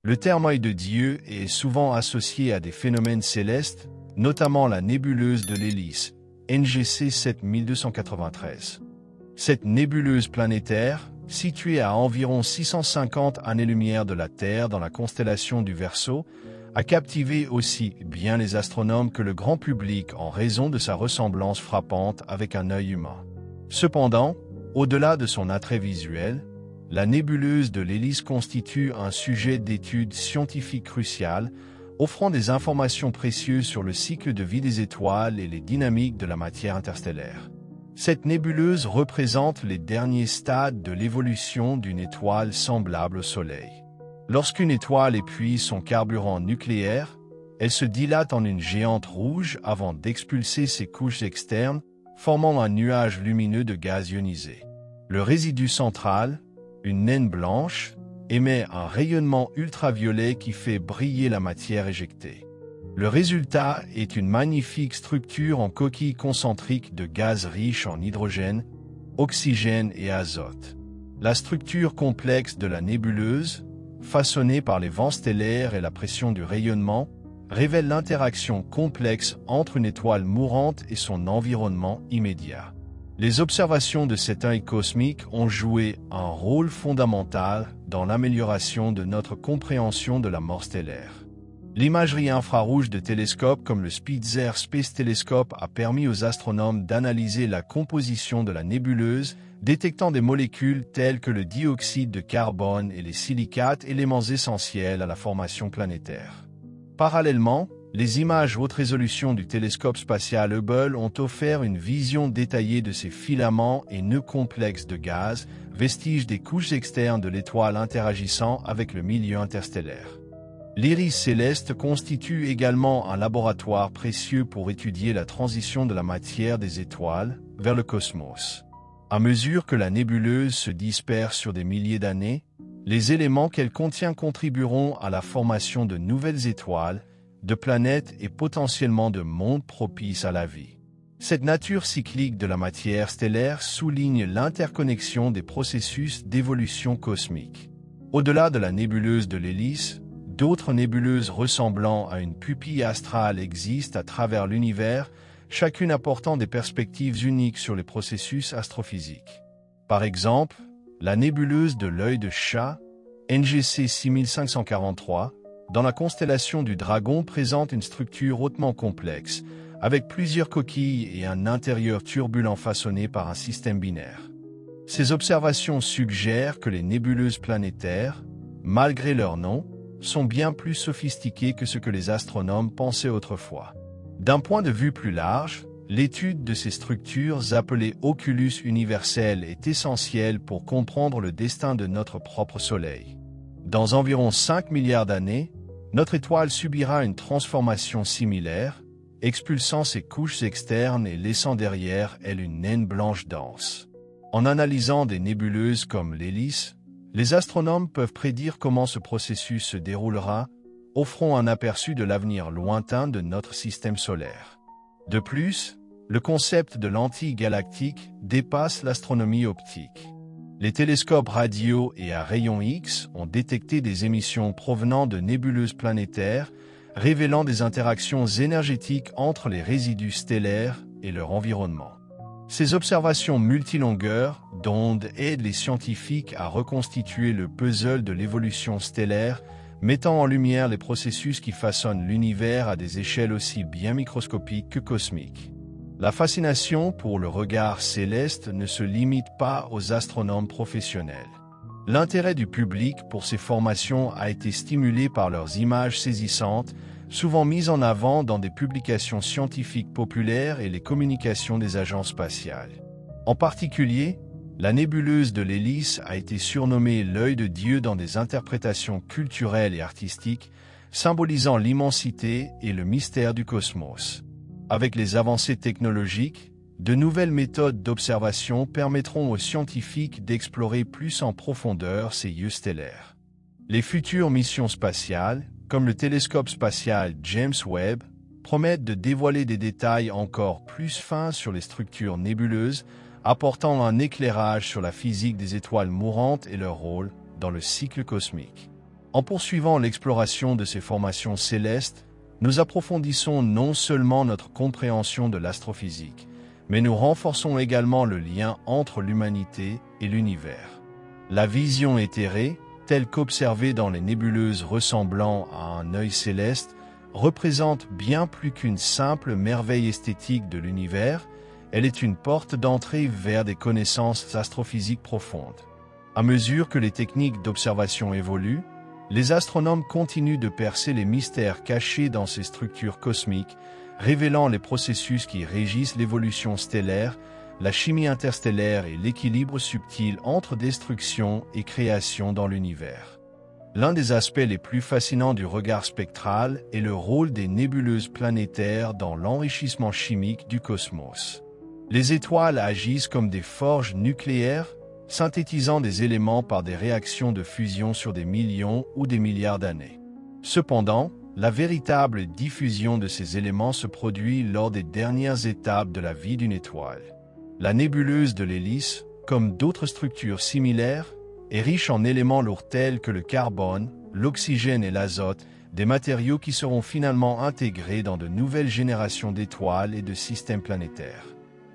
Le terme œil de Dieu est souvent associé à des phénomènes célestes, notamment la nébuleuse de l'Hélice, NGC 7293. Cette nébuleuse planétaire, située à environ 650 années-lumière de la Terre dans la constellation du Verseau, a captivé aussi bien les astronomes que le grand public en raison de sa ressemblance frappante avec un œil humain. Cependant, au-delà de son attrait visuel, la nébuleuse de l'Hélice constitue un sujet d'étude scientifique crucial, offrant des informations précieuses sur le cycle de vie des étoiles et les dynamiques de la matière interstellaire. Cette nébuleuse représente les derniers stades de l'évolution d'une étoile semblable au Soleil. Lorsqu'une étoile épuise son carburant nucléaire, elle se dilate en une géante rouge avant d'expulser ses couches externes, formant un nuage lumineux de gaz ionisé. Le résidu central, une naine blanche, émet un rayonnement ultraviolet qui fait briller la matière éjectée. Le résultat est une magnifique structure en coquille concentrique de gaz riches en hydrogène, oxygène et azote. La structure complexe de la nébuleuse, façonnée par les vents stellaires et la pression du rayonnement, révèle l'interaction complexe entre une étoile mourante et son environnement immédiat. Les observations de cet œil cosmique ont joué un rôle fondamental dans l'amélioration de notre compréhension de la mort stellaire. L'imagerie infrarouge de télescopes comme le Spitzer Space Telescope a permis aux astronomes d'analyser la composition de la nébuleuse, détectant des molécules telles que le dioxyde de carbone et les silicates, éléments essentiels à la formation planétaire. Parallèlement, les images haute résolution du télescope spatial Hubble ont offert une vision détaillée de ces filaments et nœuds complexes de gaz, vestiges des couches externes de l'étoile interagissant avec le milieu interstellaire. L'iris céleste constitue également un laboratoire précieux pour étudier la transition de la matière des étoiles vers le cosmos. À mesure que la nébuleuse se disperse sur des milliers d'années, les éléments qu'elle contient contribueront à la formation de nouvelles étoiles, de planètes et potentiellement de mondes propices à la vie. Cette nature cyclique de la matière stellaire souligne l'interconnexion des processus d'évolution cosmique. Au-delà de la nébuleuse de l'Hélice, d'autres nébuleuses ressemblant à une pupille astrale existent à travers l'univers, chacune apportant des perspectives uniques sur les processus astrophysiques. Par exemple, la nébuleuse de l'œil de chat, NGC 6543, dans la constellation du Dragon présente une structure hautement complexe, avec plusieurs coquilles et un intérieur turbulent façonné par un système binaire. Ces observations suggèrent que les nébuleuses planétaires, malgré leur nom, sont bien plus sophistiquées que ce que les astronomes pensaient autrefois. D'un point de vue plus large, l'étude de ces structures appelées Oculus universel est essentielle pour comprendre le destin de notre propre Soleil. Dans environ 5 milliards d'années, notre étoile subira une transformation similaire, expulsant ses couches externes et laissant derrière elle une naine blanche dense. En analysant des nébuleuses comme l'Hélice, les astronomes peuvent prédire comment ce processus se déroulera, offrant un aperçu de l'avenir lointain de notre système solaire. De plus, le concept de lentille galactique dépasse l'astronomie optique. Les télescopes radio et à rayons X ont détecté des émissions provenant de nébuleuses planétaires, révélant des interactions énergétiques entre les résidus stellaires et leur environnement. Ces observations multilongueurs d'ondes aident les scientifiques à reconstituer le puzzle de l'évolution stellaire, mettant en lumière les processus qui façonnent l'univers à des échelles aussi bien microscopiques que cosmiques. La fascination pour le regard céleste ne se limite pas aux astronomes professionnels. L'intérêt du public pour ces formations a été stimulé par leurs images saisissantes, souvent mises en avant dans des publications scientifiques populaires et les communications des agences spatiales. En particulier, la nébuleuse de l'Hélice a été surnommée l'œil de Dieu dans des interprétations culturelles et artistiques, symbolisant l'immensité et le mystère du cosmos. Avec les avancées technologiques, de nouvelles méthodes d'observation permettront aux scientifiques d'explorer plus en profondeur ces lieux stellaires. Les futures missions spatiales, comme le télescope spatial James Webb, promettent de dévoiler des détails encore plus fins sur les structures nébuleuses, apportant un éclairage sur la physique des étoiles mourantes et leur rôle dans le cycle cosmique. En poursuivant l'exploration de ces formations célestes, nous approfondissons non seulement notre compréhension de l'astrophysique, mais nous renforçons également le lien entre l'humanité et l'univers. La vision éthérée, telle qu'observée dans les nébuleuses ressemblant à un œil céleste, représente bien plus qu'une simple merveille esthétique de l'univers, elle est une porte d'entrée vers des connaissances astrophysiques profondes. À mesure que les techniques d'observation évoluent, les astronomes continuent de percer les mystères cachés dans ces structures cosmiques, révélant les processus qui régissent l'évolution stellaire, la chimie interstellaire et l'équilibre subtil entre destruction et création dans l'univers. L'un des aspects les plus fascinants du regard spectral est le rôle des nébuleuses planétaires dans l'enrichissement chimique du cosmos. Les étoiles agissent comme des forges nucléaires, synthétisant des éléments par des réactions de fusion sur des millions ou des milliards d'années. Cependant, la véritable diffusion de ces éléments se produit lors des dernières étapes de la vie d'une étoile. La nébuleuse de l'hélice, comme d'autres structures similaires, est riche en éléments lourds tels que le carbone, l'oxygène et l'azote, des matériaux qui seront finalement intégrés dans de nouvelles générations d'étoiles et de systèmes planétaires.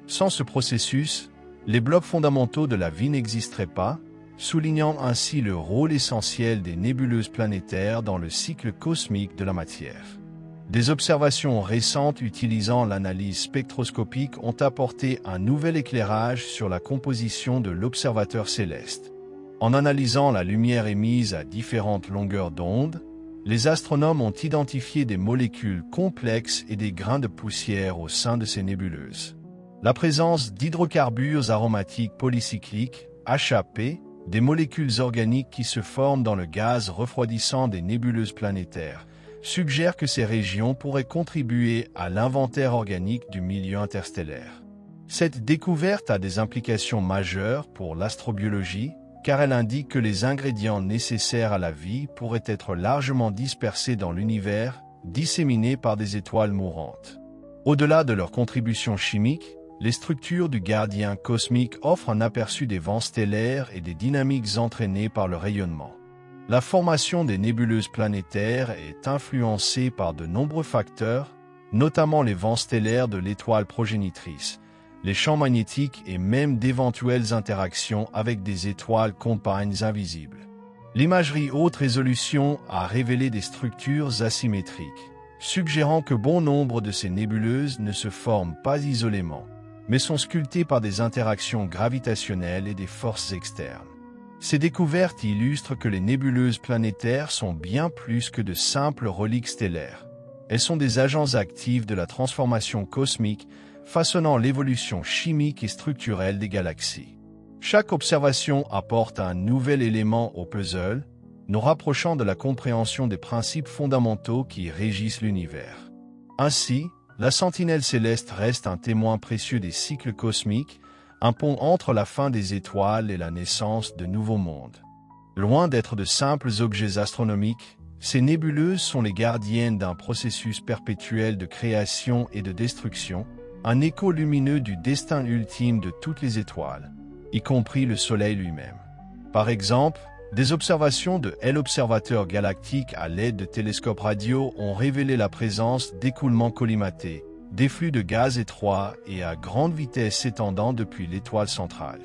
Sans ce processus, les blocs fondamentaux de la vie n'existeraient pas, soulignant ainsi le rôle essentiel des nébuleuses planétaires dans le cycle cosmique de la matière. Des observations récentes utilisant l'analyse spectroscopique ont apporté un nouvel éclairage sur la composition de l'observateur céleste. En analysant la lumière émise à différentes longueurs d'onde, les astronomes ont identifié des molécules complexes et des grains de poussière au sein de ces nébuleuses. La présence d'hydrocarbures aromatiques polycycliques, HAP, des molécules organiques qui se forment dans le gaz refroidissant des nébuleuses planétaires, suggère que ces régions pourraient contribuer à l'inventaire organique du milieu interstellaire. Cette découverte a des implications majeures pour l'astrobiologie, car elle indique que les ingrédients nécessaires à la vie pourraient être largement dispersés dans l'univers, disséminés par des étoiles mourantes. Au-delà de leur contribution chimique, les structures du gardien cosmique offrent un aperçu des vents stellaires et des dynamiques entraînées par le rayonnement. La formation des nébuleuses planétaires est influencée par de nombreux facteurs, notamment les vents stellaires de l'étoile progénitrice, les champs magnétiques et même d'éventuelles interactions avec des étoiles compagnes invisibles. L'imagerie haute résolution a révélé des structures asymétriques, suggérant que bon nombre de ces nébuleuses ne se forment pas isolément, mais sont sculptées par des interactions gravitationnelles et des forces externes. Ces découvertes illustrent que les nébuleuses planétaires sont bien plus que de simples reliques stellaires. Elles sont des agents actifs de la transformation cosmique, façonnant l'évolution chimique et structurelle des galaxies. Chaque observation apporte un nouvel élément au puzzle, nous rapprochant de la compréhension des principes fondamentaux qui régissent l'univers. Ainsi, la sentinelle céleste reste un témoin précieux des cycles cosmiques, un pont entre la fin des étoiles et la naissance de nouveaux mondes. Loin d'être de simples objets astronomiques, ces nébuleuses sont les gardiennes d'un processus perpétuel de création et de destruction, un écho lumineux du destin ultime de toutes les étoiles, y compris le Soleil lui-même. Par exemple, des observations de l'observateur galactique à l'aide de télescopes radio ont révélé la présence d'écoulements collimatés, des flux de gaz étroits et à grande vitesse s'étendant depuis l'étoile centrale.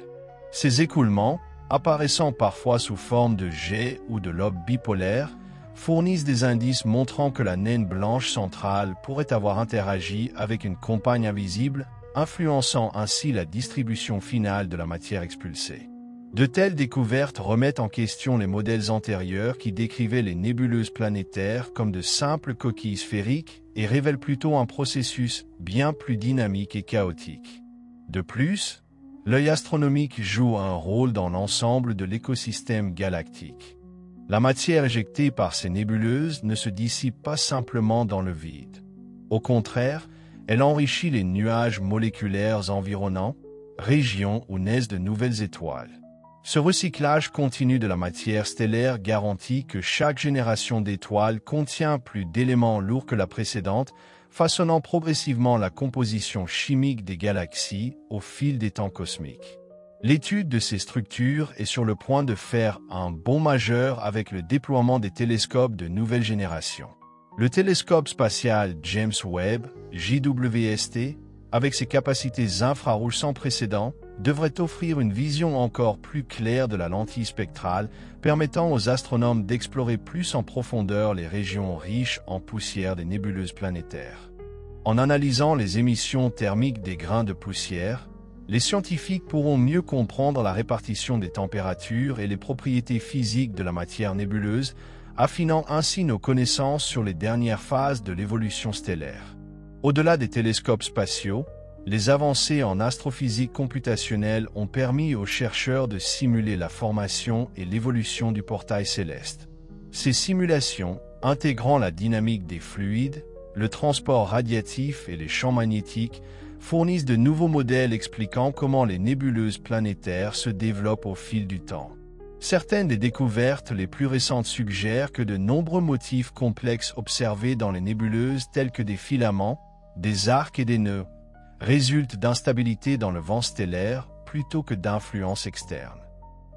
Ces écoulements, apparaissant parfois sous forme de jets ou de lobes bipolaires, fournissent des indices montrant que la naine blanche centrale pourrait avoir interagi avec une compagne invisible, influençant ainsi la distribution finale de la matière expulsée. De telles découvertes remettent en question les modèles antérieurs qui décrivaient les nébuleuses planétaires comme de simples coquilles sphériques et révèlent plutôt un processus bien plus dynamique et chaotique. De plus, l'œil astronomique joue un rôle dans l'ensemble de l'écosystème galactique. La matière éjectée par ces nébuleuses ne se dissipe pas simplement dans le vide. Au contraire, elle enrichit les nuages moléculaires environnants, régions où naissent de nouvelles étoiles. Ce recyclage continu de la matière stellaire garantit que chaque génération d'étoiles contient plus d'éléments lourds que la précédente, façonnant progressivement la composition chimique des galaxies au fil des temps cosmiques. L'étude de ces structures est sur le point de faire un bond majeur avec le déploiement des télescopes de nouvelle génération. Le télescope spatial James Webb, JWST, avec ses capacités infrarouges sans précédent, devrait offrir une vision encore plus claire de la lentille spectrale, permettant aux astronomes d'explorer plus en profondeur les régions riches en poussière des nébuleuses planétaires. En analysant les émissions thermiques des grains de poussière, les scientifiques pourront mieux comprendre la répartition des températures et les propriétés physiques de la matière nébuleuse, affinant ainsi nos connaissances sur les dernières phases de l'évolution stellaire. Au-delà des télescopes spatiaux, les avancées en astrophysique computationnelle ont permis aux chercheurs de simuler la formation et l'évolution du portail céleste. Ces simulations, intégrant la dynamique des fluides, le transport radiatif et les champs magnétiques, fournissent de nouveaux modèles expliquant comment les nébuleuses planétaires se développent au fil du temps. Certaines des découvertes les plus récentes suggèrent que de nombreux motifs complexes observés dans les nébuleuses tels que des filaments, des arcs et des nœuds, résultent d'instabilité dans le vent stellaire plutôt que d'influences externes.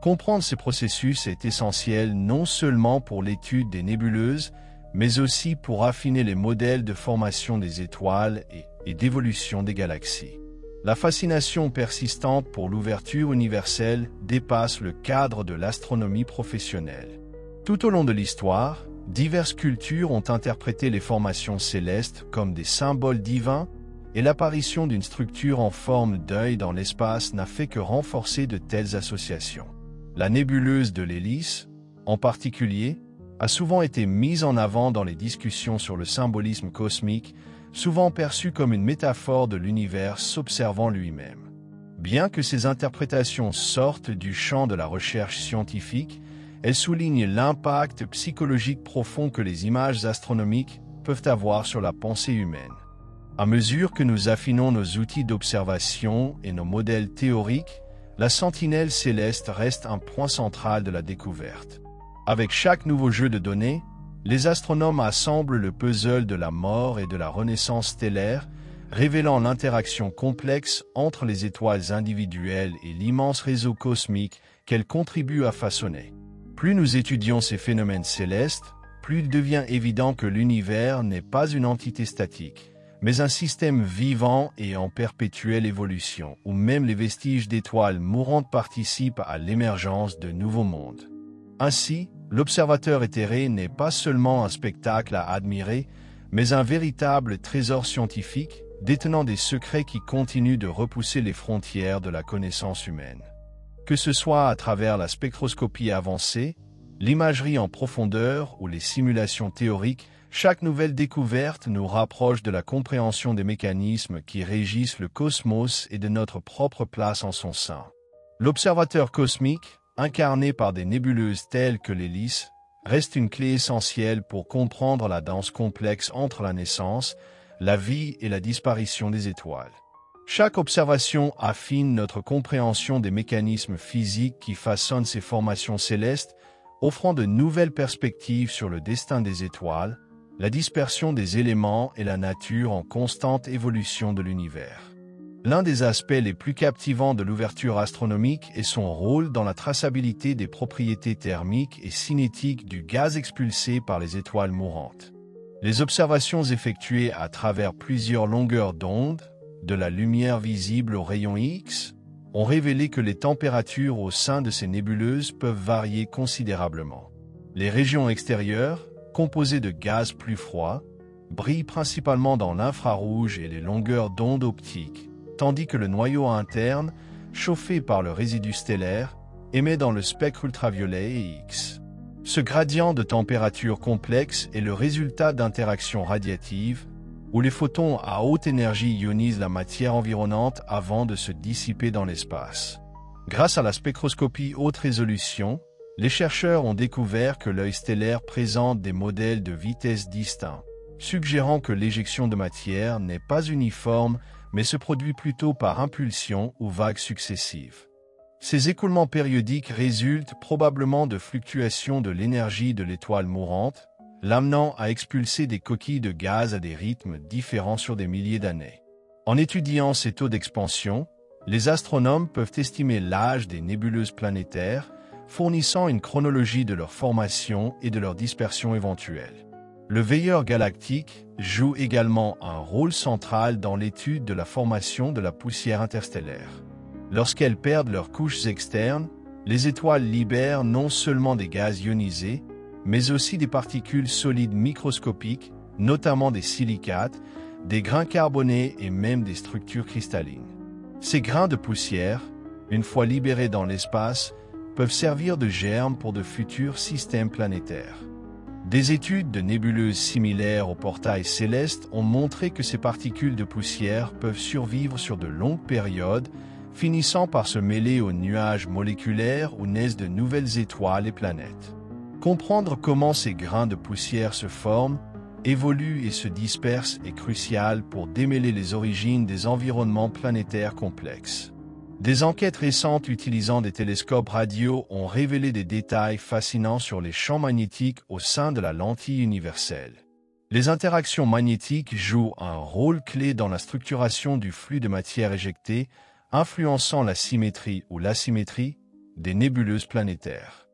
Comprendre ces processus est essentiel non seulement pour l'étude des nébuleuses, mais aussi pour affiner les modèles de formation des étoiles et d'évolution des galaxies. La fascination persistante pour l'ouverture universelle dépasse le cadre de l'astronomie professionnelle. Tout au long de l'histoire, diverses cultures ont interprété les formations célestes comme des symboles divins, et l'apparition d'une structure en forme d'œil dans l'espace n'a fait que renforcer de telles associations. La nébuleuse de l'hélice, en particulier, a souvent été mise en avant dans les discussions sur le symbolisme cosmique, souvent perçue comme une métaphore de l'univers s'observant lui-même. Bien que ces interprétations sortent du champ de la recherche scientifique, elles soulignent l'impact psychologique profond que les images astronomiques peuvent avoir sur la pensée humaine. À mesure que nous affinons nos outils d'observation et nos modèles théoriques, la sentinelle céleste reste un point central de la découverte. Avec chaque nouveau jeu de données, les astronomes assemblent le puzzle de la mort et de la renaissance stellaire, révélant l'interaction complexe entre les étoiles individuelles et l'immense réseau cosmique qu'elles contribuent à façonner. Plus nous étudions ces phénomènes célestes, plus il devient évident que l'univers n'est pas une entité statique, mais un système vivant et en perpétuelle évolution, où même les vestiges d'étoiles mourantes participent à l'émergence de nouveaux mondes. Ainsi, l'observateur éthéré n'est pas seulement un spectacle à admirer, mais un véritable trésor scientifique, détenant des secrets qui continuent de repousser les frontières de la connaissance humaine. Que ce soit à travers la spectroscopie avancée, l'imagerie en profondeur ou les simulations théoriques, chaque nouvelle découverte nous rapproche de la compréhension des mécanismes qui régissent le cosmos et de notre propre place en son sein. L'observateur cosmique, incarné par des nébuleuses telles que l'hélice, reste une clé essentielle pour comprendre la danse complexe entre la naissance, la vie et la disparition des étoiles. Chaque observation affine notre compréhension des mécanismes physiques qui façonnent ces formations célestes, offrant de nouvelles perspectives sur le destin des étoiles, la dispersion des éléments et la nature en constante évolution de l'univers. L'un des aspects les plus captivants de l'ouverture astronomique est son rôle dans la traçabilité des propriétés thermiques et cinétiques du gaz expulsé par les étoiles mourantes. Les observations effectuées à travers plusieurs longueurs d'onde, de la lumière visible aux rayons X, ont révélé que les températures au sein de ces nébuleuses peuvent varier considérablement. Les régions extérieures, composées de gaz plus froids, brillent principalement dans l'infrarouge et les longueurs d'onde optiques, tandis que le noyau interne, chauffé par le résidu stellaire, émet dans le spectre ultraviolet et X. Ce gradient de température complexe est le résultat d'interactions radiatives, où les photons à haute énergie ionisent la matière environnante avant de se dissiper dans l'espace. Grâce à la spectroscopie haute résolution, les chercheurs ont découvert que l'œil stellaire présente des modèles de vitesse distincts, suggérant que l'éjection de matière n'est pas uniforme mais se produit plutôt par impulsion ou vagues successives. Ces écoulements périodiques résultent probablement de fluctuations de l'énergie de l'étoile mourante, l'amenant à expulser des coquilles de gaz à des rythmes différents sur des milliers d'années. En étudiant ces taux d'expansion, Les astronomes peuvent estimer l'âge des nébuleuses planétaires, fournissant une chronologie de leur formation et de leur dispersion éventuelle. Le veilleur galactique joue également un rôle central dans l'étude de la formation de la poussière interstellaire. Lorsqu'elles perdent leurs couches externes, les étoiles libèrent non seulement des gaz ionisés, mais aussi des particules solides microscopiques, notamment des silicates, des grains carbonés et même des structures cristallines. Ces grains de poussière, une fois libérés dans l'espace, peuvent servir de germes pour de futurs systèmes planétaires. Des études de nébuleuses similaires aux portails célestes ont montré que ces particules de poussière peuvent survivre sur de longues périodes, finissant par se mêler aux nuages moléculaires où naissent de nouvelles étoiles et planètes. Comprendre comment ces grains de poussière se forment, évoluent et se dispersent est crucial pour démêler les origines des environnements planétaires complexes. Des enquêtes récentes utilisant des télescopes radio ont révélé des détails fascinants sur les champs magnétiques au sein de la lentille universelle. Les interactions magnétiques jouent un rôle clé dans la structuration du flux de matière éjectée, influençant la symétrie ou l'asymétrie des nébuleuses planétaires.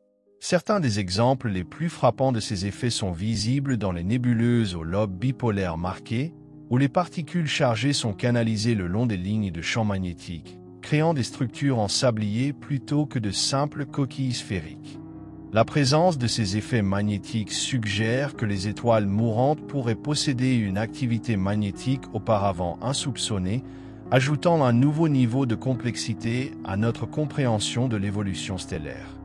Certains des exemples les plus frappants de ces effets sont visibles dans les nébuleuses au lobe bipolaire marqué, où les particules chargées sont canalisées le long des lignes de champs magnétiques, créant des structures en sablier plutôt que de simples coquilles sphériques. La présence de ces effets magnétiques suggère que les étoiles mourantes pourraient posséder une activité magnétique auparavant insoupçonnée, ajoutant un nouveau niveau de complexité à notre compréhension de l'évolution stellaire.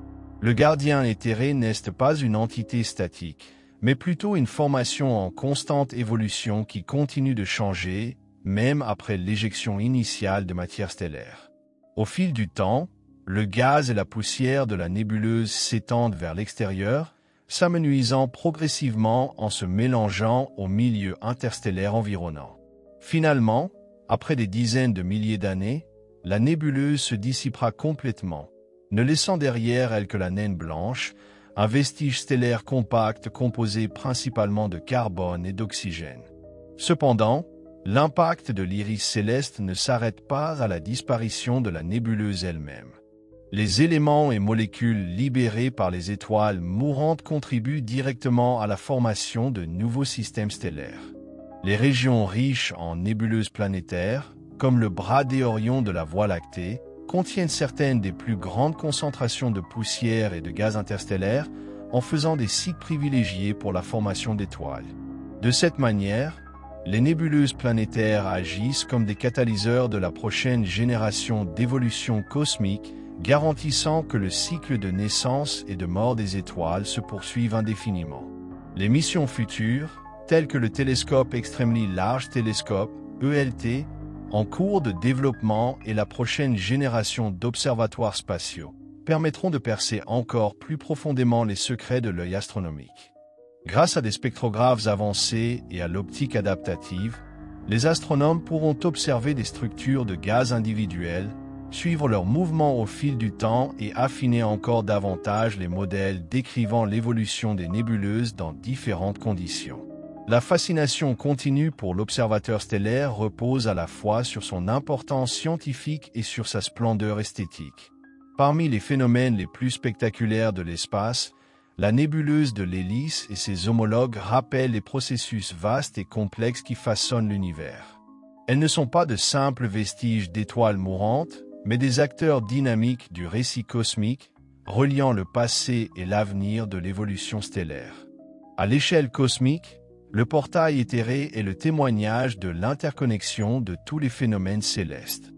Le gardien éthéré n'est pas une entité statique, mais plutôt une formation en constante évolution qui continue de changer, même après l'éjection initiale de matière stellaire. Au fil du temps, le gaz et la poussière de la nébuleuse s'étendent vers l'extérieur, s'amenuisant progressivement en se mélangeant au milieu interstellaire environnant. Finalement, après des dizaines de milliers d'années, la nébuleuse se dissipera complètement, ne laissant derrière elle que la naine blanche, un vestige stellaire compact composé principalement de carbone et d'oxygène. Cependant, l'impact de l'iris céleste ne s'arrête pas à la disparition de la nébuleuse elle-même. Les éléments et molécules libérés par les étoiles mourantes contribuent directement à la formation de nouveaux systèmes stellaires. Les régions riches en nébuleuses planétaires, comme le bras d'Orion de la Voie lactée, contiennent certaines des plus grandes concentrations de poussière et de gaz interstellaires, en faisant des sites privilégiés pour la formation d'étoiles. De cette manière, les nébuleuses planétaires agissent comme des catalyseurs de la prochaine génération d'évolution cosmique, garantissant que le cycle de naissance et de mort des étoiles se poursuive indéfiniment. Les missions futures, telles que le télescope Extremely Large Telescope, ELT, en cours de développement et la prochaine génération d'observatoires spatiaux, permettront de percer encore plus profondément les secrets de l'œil astronomique. Grâce à des spectrographes avancés et à l'optique adaptative, les astronomes pourront observer des structures de gaz individuels, suivre leurs mouvements au fil du temps et affiner encore davantage les modèles décrivant l'évolution des nébuleuses dans différentes conditions. La fascination continue pour l'observateur stellaire repose à la fois sur son importance scientifique et sur sa splendeur esthétique. Parmi les phénomènes les plus spectaculaires de l'espace, la nébuleuse de l'hélice et ses homologues rappellent les processus vastes et complexes qui façonnent l'univers. Elles ne sont pas de simples vestiges d'étoiles mourantes, mais des acteurs dynamiques du récit cosmique, reliant le passé et l'avenir de l'évolution stellaire. À l'échelle cosmique, le portail éthéré est le témoignage de l'interconnexion de tous les phénomènes célestes.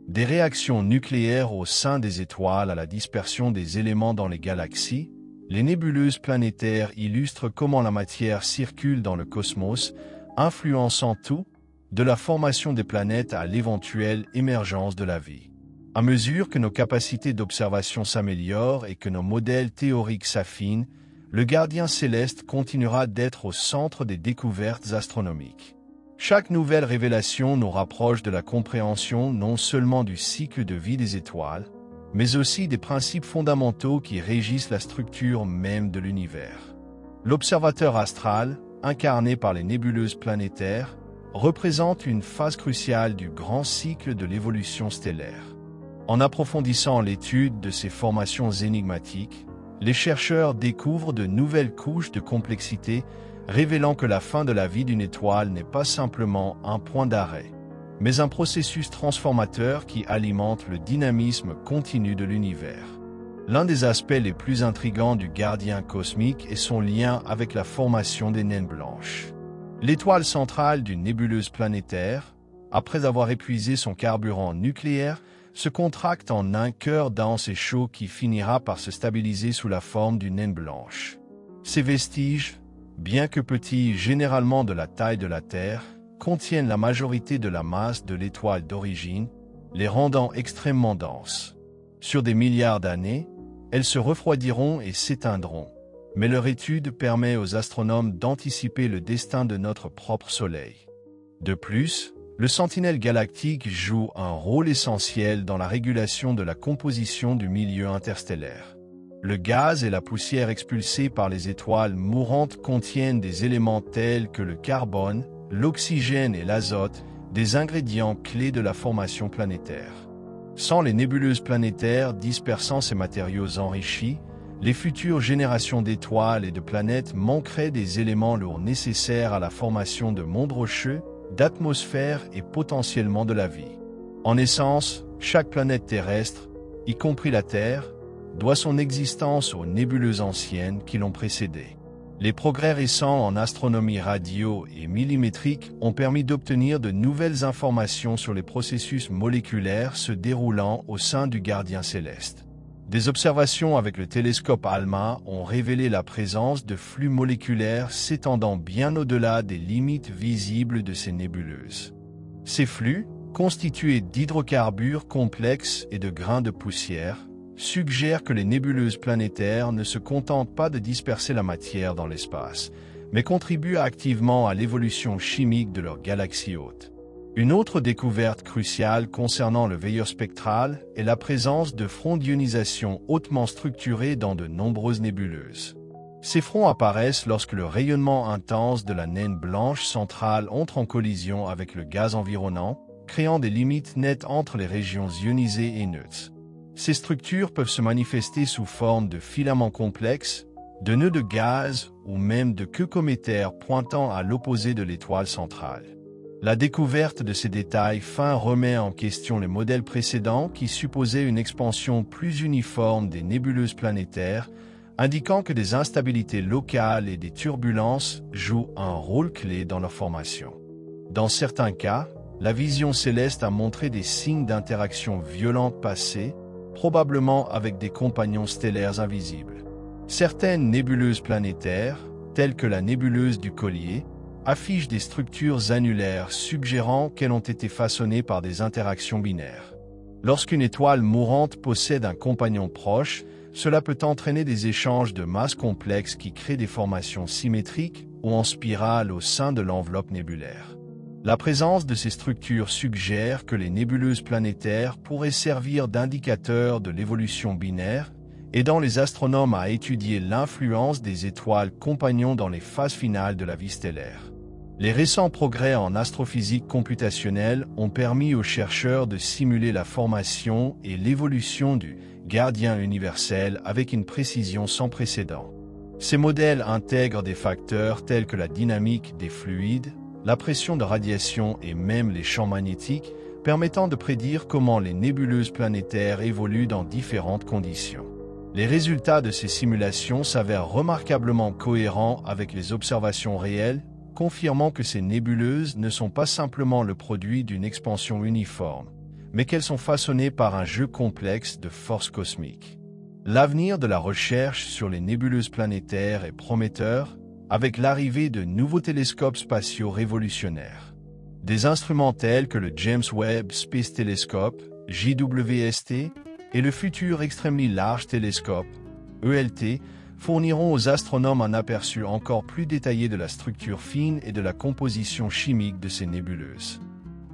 Des réactions nucléaires au sein des étoiles à la dispersion des éléments dans les galaxies, les nébuleuses planétaires illustrent comment la matière circule dans le cosmos, influençant tout, de la formation des planètes à l'éventuelle émergence de la vie. À mesure que nos capacités d'observation s'améliorent et que nos modèles théoriques s'affinent, le gardien céleste continuera d'être au centre des découvertes astronomiques. Chaque nouvelle révélation nous rapproche de la compréhension non seulement du cycle de vie des étoiles, mais aussi des principes fondamentaux qui régissent la structure même de l'univers. L'observateur astral, incarné par les nébuleuses planétaires, représente une phase cruciale du grand cycle de l'évolution stellaire. En approfondissant l'étude de ces formations énigmatiques, les chercheurs découvrent de nouvelles couches de complexité, révélant que la fin de la vie d'une étoile n'est pas simplement un point d'arrêt, mais un processus transformateur qui alimente le dynamisme continu de l'univers. L'un des aspects les plus intrigants du gardien cosmique est son lien avec la formation des naines blanches. L'étoile centrale d'une nébuleuse planétaire, après avoir épuisé son carburant nucléaire, se contracte en un cœur dense et chaud qui finira par se stabiliser sous la forme d'une naine blanche. Ces vestiges, bien que petits généralement de la taille de la Terre, contiennent la majorité de la masse de l'étoile d'origine, les rendant extrêmement denses. Sur des milliards d'années, elles se refroidiront et s'éteindront, mais leur étude permet aux astronomes d'anticiper le destin de notre propre Soleil. De plus, le Sentinelle galactique joue un rôle essentiel dans la régulation de la composition du milieu interstellaire. Le gaz et la poussière expulsés par les étoiles mourantes contiennent des éléments tels que le carbone, l'oxygène et l'azote, des ingrédients clés de la formation planétaire. Sans les nébuleuses planétaires dispersant ces matériaux enrichis, les futures générations d'étoiles et de planètes manqueraient des éléments lourds nécessaires à la formation de mondes rocheux, d'atmosphère et potentiellement de la vie. En essence, chaque planète terrestre, y compris la Terre, doit son existence aux nébuleuses anciennes qui l'ont précédée. Les progrès récents en astronomie radio et millimétrique ont permis d'obtenir de nouvelles informations sur les processus moléculaires se déroulant au sein du gardien céleste. Des observations avec le télescope ALMA ont révélé la présence de flux moléculaires s'étendant bien au-delà des limites visibles de ces nébuleuses. Ces flux, constitués d'hydrocarbures complexes et de grains de poussière, suggèrent que les nébuleuses planétaires ne se contentent pas de disperser la matière dans l'espace, mais contribuent activement à l'évolution chimique de leur galaxie hôte. Une autre découverte cruciale concernant le veilleur spectral est la présence de fronts d'ionisation hautement structurés dans de nombreuses nébuleuses. Ces fronts apparaissent lorsque le rayonnement intense de la naine blanche centrale entre en collision avec le gaz environnant, créant des limites nettes entre les régions ionisées et neutres. Ces structures peuvent se manifester sous forme de filaments complexes, de nœuds de gaz ou même de queues cométaires pointant à l'opposé de l'étoile centrale. La découverte de ces détails fins remet en question les modèles précédents qui supposaient une expansion plus uniforme des nébuleuses planétaires, indiquant que des instabilités locales et des turbulences jouent un rôle clé dans leur formation. Dans certains cas, la vision céleste a montré des signes d'interaction violente passée, probablement avec des compagnons stellaires invisibles. Certaines nébuleuses planétaires, telles que la nébuleuse du Collier, affichent des structures annulaires suggérant qu'elles ont été façonnées par des interactions binaires. Lorsqu'une étoile mourante possède un compagnon proche, cela peut entraîner des échanges de masses complexes qui créent des formations symétriques ou en spirale au sein de l'enveloppe nébulaire. La présence de ces structures suggère que les nébuleuses planétaires pourraient servir d'indicateurs de l'évolution binaire, aidant les astronomes à étudier l'influence des étoiles compagnons dans les phases finales de la vie stellaire. Les récents progrès en astrophysique computationnelle ont permis aux chercheurs de simuler la formation et l'évolution du gardien universel avec une précision sans précédent. Ces modèles intègrent des facteurs tels que la dynamique des fluides, la pression de radiation et même les champs magnétiques, permettant de prédire comment les nébuleuses planétaires évoluent dans différentes conditions. Les résultats de ces simulations s'avèrent remarquablement cohérents avec les observations réelles, confirmant que ces nébuleuses ne sont pas simplement le produit d'une expansion uniforme, mais qu'elles sont façonnées par un jeu complexe de forces cosmiques. L'avenir de la recherche sur les nébuleuses planétaires est prometteur, avec l'arrivée de nouveaux télescopes spatiaux révolutionnaires. Des instruments tels que le James Webb Space Telescope, JWST, et le futur Extremely Large Telescope, ELT, fourniront aux astronomes un aperçu encore plus détaillé de la structure fine et de la composition chimique de ces nébuleuses.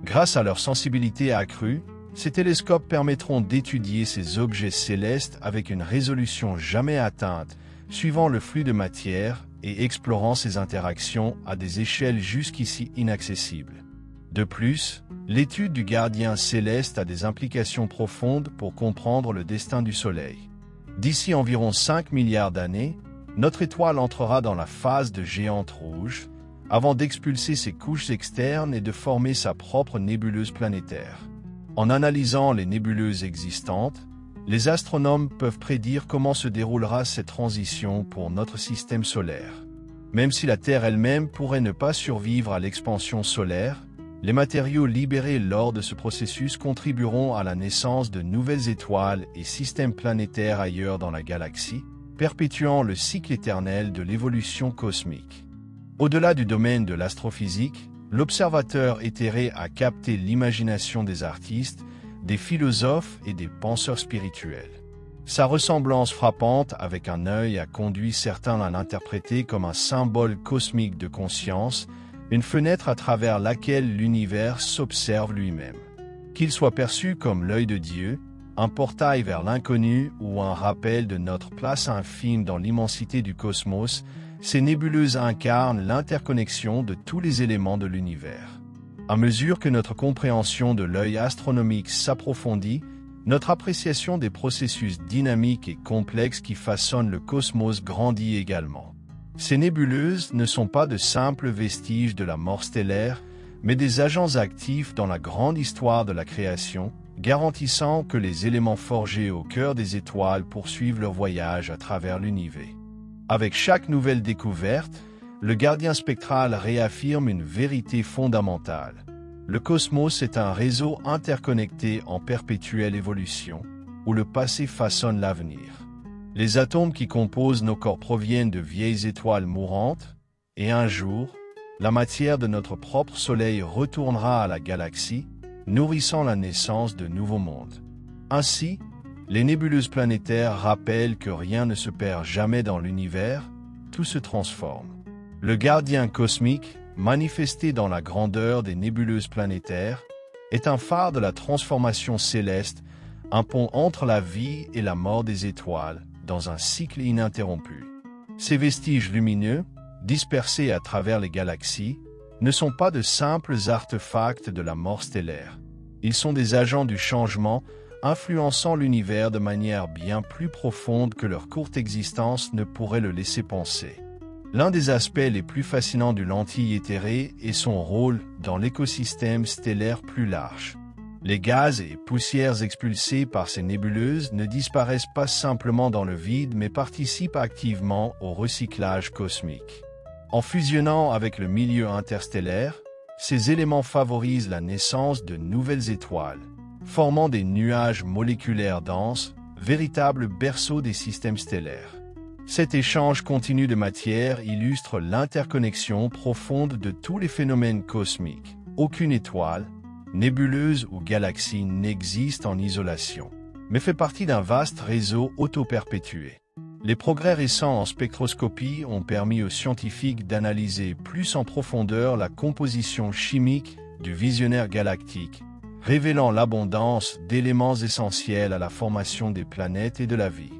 Grâce à leur sensibilité accrue, ces télescopes permettront d'étudier ces objets célestes avec une résolution jamais atteinte, suivant le flux de matière et explorant ces interactions à des échelles jusqu'ici inaccessibles. De plus, l'étude du gardien céleste a des implications profondes pour comprendre le destin du Soleil. D'ici environ 5 milliards d'années, notre étoile entrera dans la phase de géante rouge, avant d'expulser ses couches externes et de former sa propre nébuleuse planétaire. En analysant les nébuleuses existantes, les astronomes peuvent prédire comment se déroulera cette transition pour notre système solaire. Même si la Terre elle-même pourrait ne pas survivre à l'expansion solaire, les matériaux libérés lors de ce processus contribueront à la naissance de nouvelles étoiles et systèmes planétaires ailleurs dans la galaxie, perpétuant le cycle éternel de l'évolution cosmique. Au-delà du domaine de l'astrophysique, l'observateur éthéré a capté l'imagination des artistes, des philosophes et des penseurs spirituels. Sa ressemblance frappante avec un œil a conduit certains à l'interpréter comme un symbole cosmique de conscience, une fenêtre à travers laquelle l'univers s'observe lui-même. Qu'il soit perçu comme l'œil de Dieu, un portail vers l'inconnu ou un rappel de notre place infime dans l'immensité du cosmos, ces nébuleuses incarnent l'interconnexion de tous les éléments de l'univers. À mesure que notre compréhension de l'œil astronomique s'approfondit, notre appréciation des processus dynamiques et complexes qui façonnent le cosmos grandit également. Ces nébuleuses ne sont pas de simples vestiges de la mort stellaire, mais des agents actifs dans la grande histoire de la création, garantissant que les éléments forgés au cœur des étoiles poursuivent leur voyage à travers l'univers. Avec chaque nouvelle découverte, le gardien spectral réaffirme une vérité fondamentale. Le cosmos est un réseau interconnecté en perpétuelle évolution, où le passé façonne l'avenir. Les atomes qui composent nos corps proviennent de vieilles étoiles mourantes, et un jour, la matière de notre propre Soleil retournera à la galaxie, nourrissant la naissance de nouveaux mondes. Ainsi, les nébuleuses planétaires rappellent que rien ne se perd jamais dans l'univers, tout se transforme. Le gardien cosmique, manifesté dans la grandeur des nébuleuses planétaires, est un phare de la transformation céleste, un pont entre la vie et la mort des étoiles, dans un cycle ininterrompu. Ces vestiges lumineux, dispersés à travers les galaxies, ne sont pas de simples artefacts de la mort stellaire. Ils sont des agents du changement, influençant l'univers de manière bien plus profonde que leur courte existence ne pourrait le laisser penser. L'un des aspects les plus fascinants du lentille éthéré est son rôle dans l'écosystème stellaire plus large. Les gaz et poussières expulsés par ces nébuleuses ne disparaissent pas simplement dans le vide mais participent activement au recyclage cosmique. En fusionnant avec le milieu interstellaire, ces éléments favorisent la naissance de nouvelles étoiles, formant des nuages moléculaires denses, véritables berceaux des systèmes stellaires. Cet échange continu de matière illustre l'interconnexion profonde de tous les phénomènes cosmiques. Aucune étoile, nébuleuse ou galaxie n'existe en isolation, mais fait partie d'un vaste réseau auto-perpétué. Les progrès récents en spectroscopie ont permis aux scientifiques d'analyser plus en profondeur la composition chimique du visionnaire galactique, révélant l'abondance d'éléments essentiels à la formation des planètes et de la vie.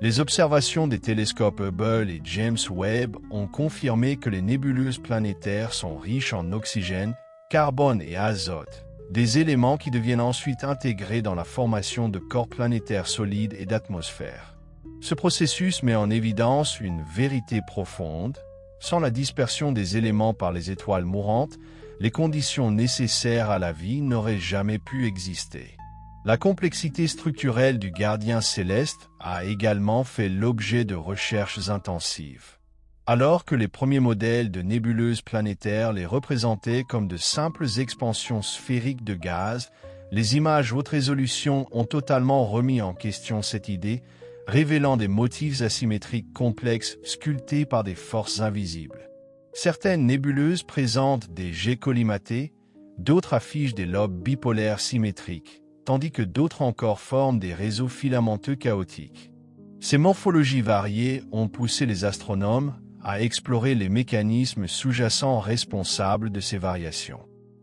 Les observations des télescopes Hubble et James Webb ont confirmé que les nébuleuses planétaires sont riches en oxygène, carbone et azote, des éléments qui deviennent ensuite intégrés dans la formation de corps planétaires solides et d'atmosphères. Ce processus met en évidence une vérité profonde. Sans la dispersion des éléments par les étoiles mourantes, les conditions nécessaires à la vie n'auraient jamais pu exister. La complexité structurelle du gardien céleste a également fait l'objet de recherches intensives. Alors que les premiers modèles de nébuleuses planétaires les représentaient comme de simples expansions sphériques de gaz, les images haute résolution ont totalement remis en question cette idée, révélant des motifs asymétriques complexes sculptés par des forces invisibles. Certaines nébuleuses présentent des jets collimatés, d'autres affichent des lobes bipolaires symétriques, tandis que d'autres encore forment des réseaux filamenteux chaotiques. Ces morphologies variées ont poussé les astronomes à explorer les mécanismes sous-jacents responsables de ces variations.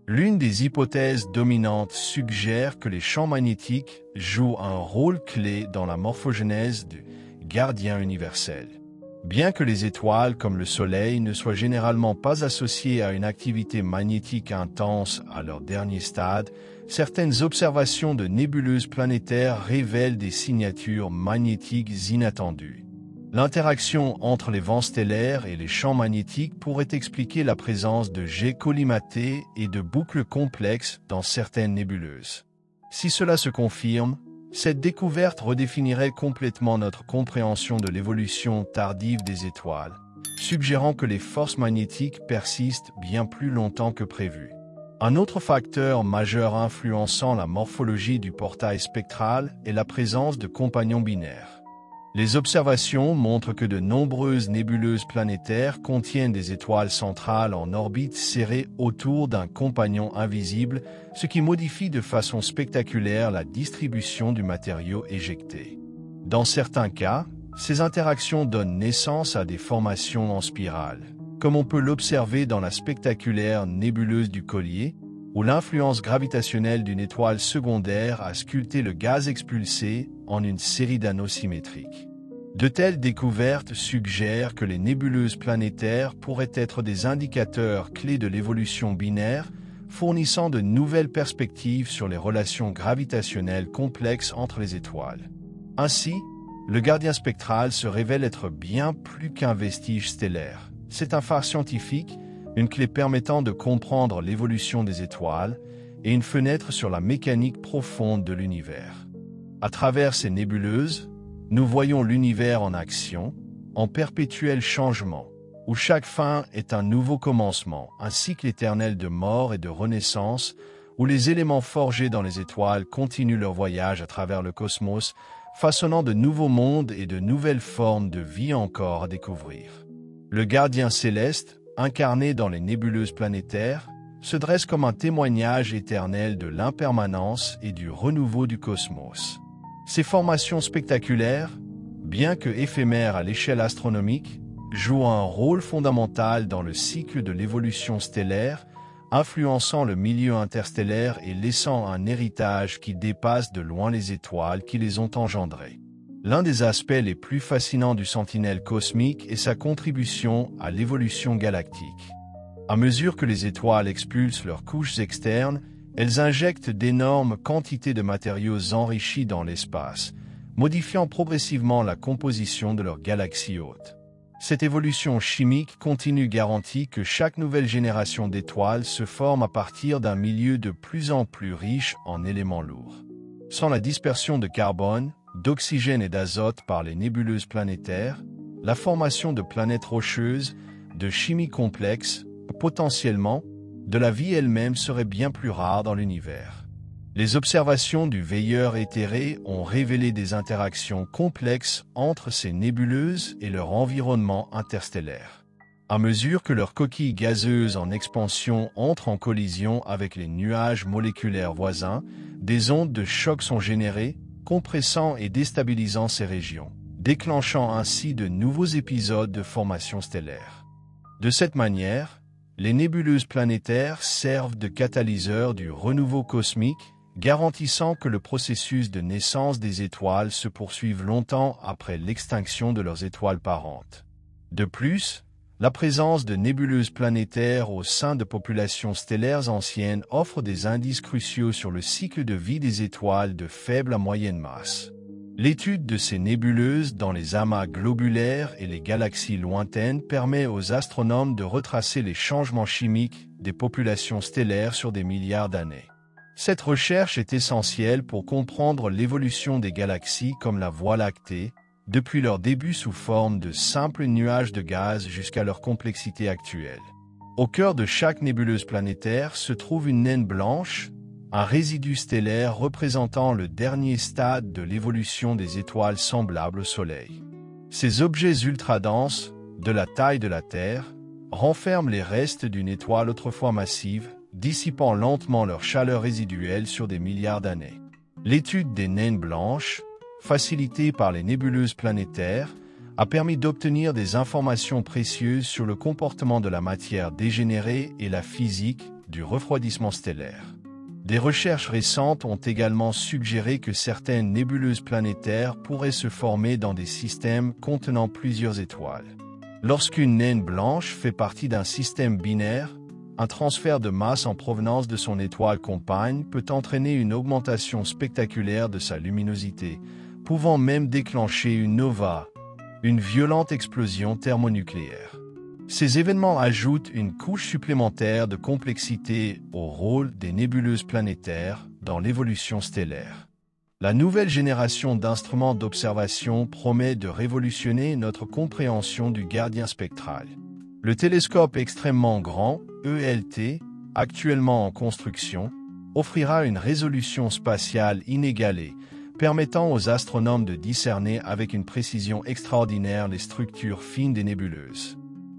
L'une des hypothèses dominantes suggère que les champs magnétiques jouent un rôle clé dans la morphogénèse du gardien universel. Bien que les étoiles comme le Soleil ne soient généralement pas associées à une activité magnétique intense à leur dernier stade, certaines observations de nébuleuses planétaires révèlent des signatures magnétiques inattendues. L'interaction entre les vents stellaires et les champs magnétiques pourrait expliquer la présence de jets collimatés et de boucles complexes dans certaines nébuleuses. Si cela se confirme, cette découverte redéfinirait complètement notre compréhension de l'évolution tardive des étoiles, suggérant que les forces magnétiques persistent bien plus longtemps que prévu. Un autre facteur majeur influençant la morphologie du portail spectral est la présence de compagnons binaires. Les observations montrent que de nombreuses nébuleuses planétaires contiennent des étoiles centrales en orbite serrées autour d'un compagnon invisible, ce qui modifie de façon spectaculaire la distribution du matériau éjecté. Dans certains cas, ces interactions donnent naissance à des formations en spirale, comme on peut l'observer dans la spectaculaire nébuleuse du Collier, où l'influence gravitationnelle d'une étoile secondaire a sculpté le gaz expulsé en une série d'anneaux symétriques. De telles découvertes suggèrent que les nébuleuses planétaires pourraient être des indicateurs clés de l'évolution binaire, fournissant de nouvelles perspectives sur les relations gravitationnelles complexes entre les étoiles. Ainsi, le gardien spectral se révèle être bien plus qu'un vestige stellaire. C'est un phare scientifique, une clé permettant de comprendre l'évolution des étoiles et une fenêtre sur la mécanique profonde de l'univers. À travers ces nébuleuses, nous voyons l'univers en action, en perpétuel changement, où chaque fin est un nouveau commencement, un cycle éternel de mort et de renaissance, où les éléments forgés dans les étoiles continuent leur voyage à travers le cosmos, façonnant de nouveaux mondes et de nouvelles formes de vie encore à découvrir. Le gardien céleste, incarné dans les nébuleuses planétaires, se dresse comme un témoignage éternel de l'impermanence et du renouveau du cosmos. Ces formations spectaculaires, bien que éphémères à l'échelle astronomique, jouent un rôle fondamental dans le cycle de l'évolution stellaire, influençant le milieu interstellaire et laissant un héritage qui dépasse de loin les étoiles qui les ont engendrées. L'un des aspects les plus fascinants du Sentinelle cosmique est sa contribution à l'évolution galactique. À mesure que les étoiles expulsent leurs couches externes, elles injectent d'énormes quantités de matériaux enrichis dans l'espace, modifiant progressivement la composition de leur galaxie hôte. Cette évolution chimique continue garantit que chaque nouvelle génération d'étoiles se forme à partir d'un milieu de plus en plus riche en éléments lourds. Sans la dispersion de carbone, d'oxygène et d'azote par les nébuleuses planétaires, la formation de planètes rocheuses, de chimie complexe, potentiellement, de la vie elle-même serait bien plus rare dans l'univers. Les observations du veilleur éthéré ont révélé des interactions complexes entre ces nébuleuses et leur environnement interstellaire. À mesure que leurs coquilles gazeuses en expansion entrent en collision avec les nuages moléculaires voisins, des ondes de choc sont générées, compressant et déstabilisant ces régions, déclenchant ainsi de nouveaux épisodes de formation stellaire. De cette manière, les nébuleuses planétaires servent de catalyseurs du renouveau cosmique, garantissant que le processus de naissance des étoiles se poursuive longtemps après l'extinction de leurs étoiles parentes. De plus, la présence de nébuleuses planétaires au sein de populations stellaires anciennes offre des indices cruciaux sur le cycle de vie des étoiles de faible à moyenne masse. L'étude de ces nébuleuses dans les amas globulaires et les galaxies lointaines permet aux astronomes de retracer les changements chimiques des populations stellaires sur des milliards d'années. Cette recherche est essentielle pour comprendre l'évolution des galaxies comme la Voie lactée, depuis leur début sous forme de simples nuages de gaz jusqu'à leur complexité actuelle. Au cœur de chaque nébuleuse planétaire se trouve une naine blanche, un résidu stellaire représentant le dernier stade de l'évolution des étoiles semblables au Soleil. Ces objets ultra-denses, de la taille de la Terre, renferment les restes d'une étoile autrefois massive, dissipant lentement leur chaleur résiduelle sur des milliards d'années. L'étude des naines blanches, facilitée par les nébuleuses planétaires, a permis d'obtenir des informations précieuses sur le comportement de la matière dégénérée et la physique du refroidissement stellaire. Des recherches récentes ont également suggéré que certaines nébuleuses planétaires pourraient se former dans des systèmes contenant plusieurs étoiles. Lorsqu'une naine blanche fait partie d'un système binaire, un transfert de masse en provenance de son étoile compagne peut entraîner une augmentation spectaculaire de sa luminosité, pouvant même déclencher une nova, une violente explosion thermonucléaire. Ces événements ajoutent une couche supplémentaire de complexité au rôle des nébuleuses planétaires dans l'évolution stellaire. La nouvelle génération d'instruments d'observation promet de révolutionner notre compréhension du gardien spectral. Le télescope extrêmement grand, ELT, actuellement en construction, offrira une résolution spatiale inégalée, permettant aux astronomes de discerner avec une précision extraordinaire les structures fines des nébuleuses.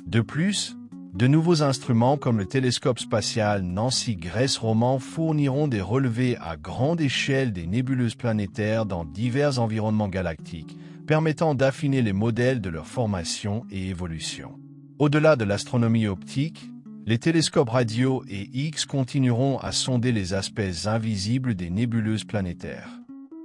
De plus, de nouveaux instruments comme le télescope spatial Nancy Grace Roman fourniront des relevés à grande échelle des nébuleuses planétaires dans divers environnements galactiques, permettant d'affiner les modèles de leur formation et évolution. Au-delà de l'astronomie optique, les télescopes radio et X continueront à sonder les aspects invisibles des nébuleuses planétaires.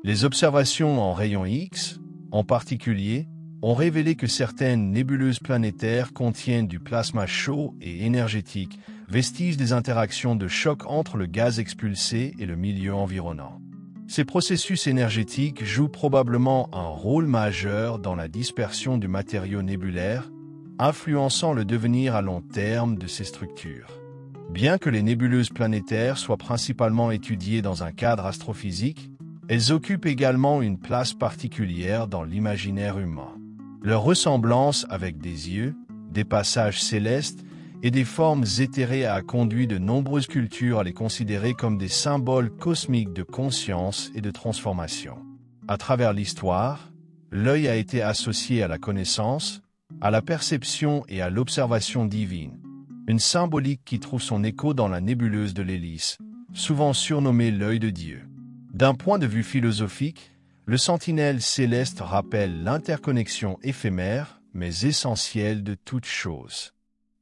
Les observations en rayons X, en particulier, ont révélé que certaines nébuleuses planétaires contiennent du plasma chaud et énergétique, vestige des interactions de choc entre le gaz expulsé et le milieu environnant. Ces processus énergétiques jouent probablement un rôle majeur dans la dispersion du matériau nébulaire, influençant le devenir à long terme de ces structures. Bien que les nébuleuses planétaires soient principalement étudiées dans un cadre astrophysique, elles occupent également une place particulière dans l'imaginaire humain. Leur ressemblance avec des yeux, des passages célestes et des formes éthérées a conduit de nombreuses cultures à les considérer comme des symboles cosmiques de conscience et de transformation. À travers l'histoire, l'œil a été associé à la connaissance, à la perception et à l'observation divine, une symbolique qui trouve son écho dans la nébuleuse de l'hélice, souvent surnommée l'œil de Dieu. D'un point de vue philosophique, le sentinelle céleste rappelle l'interconnexion éphémère, mais essentielle de toute chose.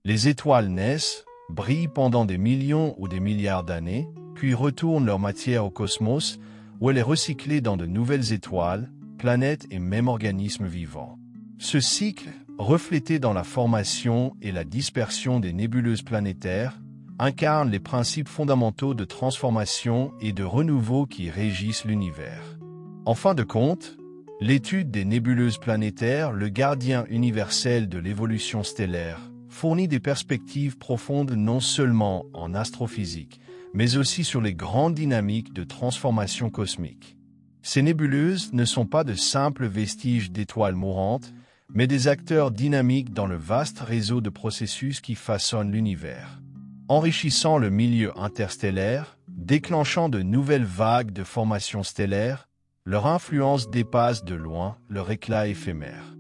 Les étoiles naissent, brillent pendant des millions ou des milliards d'années, puis retournent leur matière au cosmos, où elle est recyclée dans de nouvelles étoiles, planètes et même organismes vivants. Ce cycle, reflété dans la formation et la dispersion des nébuleuses planétaires, incarne les principes fondamentaux de transformation et de renouveau qui régissent l'univers. En fin de compte, l'étude des nébuleuses planétaires, le gardien universel de l'évolution stellaire, fournit des perspectives profondes non seulement en astrophysique, mais aussi sur les grandes dynamiques de transformation cosmique. Ces nébuleuses ne sont pas de simples vestiges d'étoiles mourantes, mais des acteurs dynamiques dans le vaste réseau de processus qui façonnent l'univers, enrichissant le milieu interstellaire, déclenchant de nouvelles vagues de formation stellaire. Leur influence dépasse de loin leur éclat éphémère.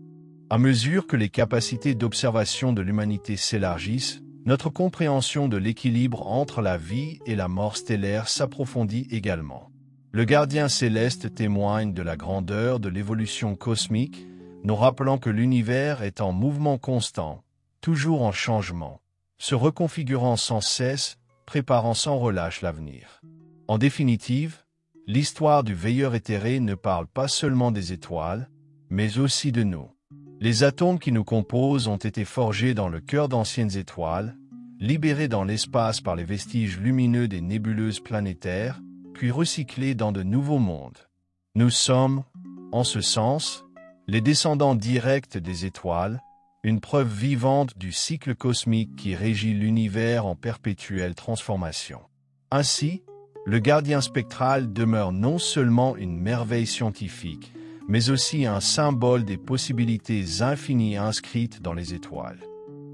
À mesure que les capacités d'observation de l'humanité s'élargissent, notre compréhension de l'équilibre entre la vie et la mort stellaire s'approfondit également. Le gardien céleste témoigne de la grandeur de l'évolution cosmique, nous rappelant que l'univers est en mouvement constant, toujours en changement, se reconfigurant sans cesse, préparant sans relâche l'avenir. En définitive, l'histoire du veilleur éthéré ne parle pas seulement des étoiles, mais aussi de nous. Les atomes qui nous composent ont été forgés dans le cœur d'anciennes étoiles, libérés dans l'espace par les vestiges lumineux des nébuleuses planétaires, puis recyclés dans de nouveaux mondes. Nous sommes, en ce sens, les descendants directs des étoiles, une preuve vivante du cycle cosmique qui régit l'univers en perpétuelle transformation. Ainsi, le gardien spectral demeure non seulement une merveille scientifique, mais aussi un symbole des possibilités infinies inscrites dans les étoiles.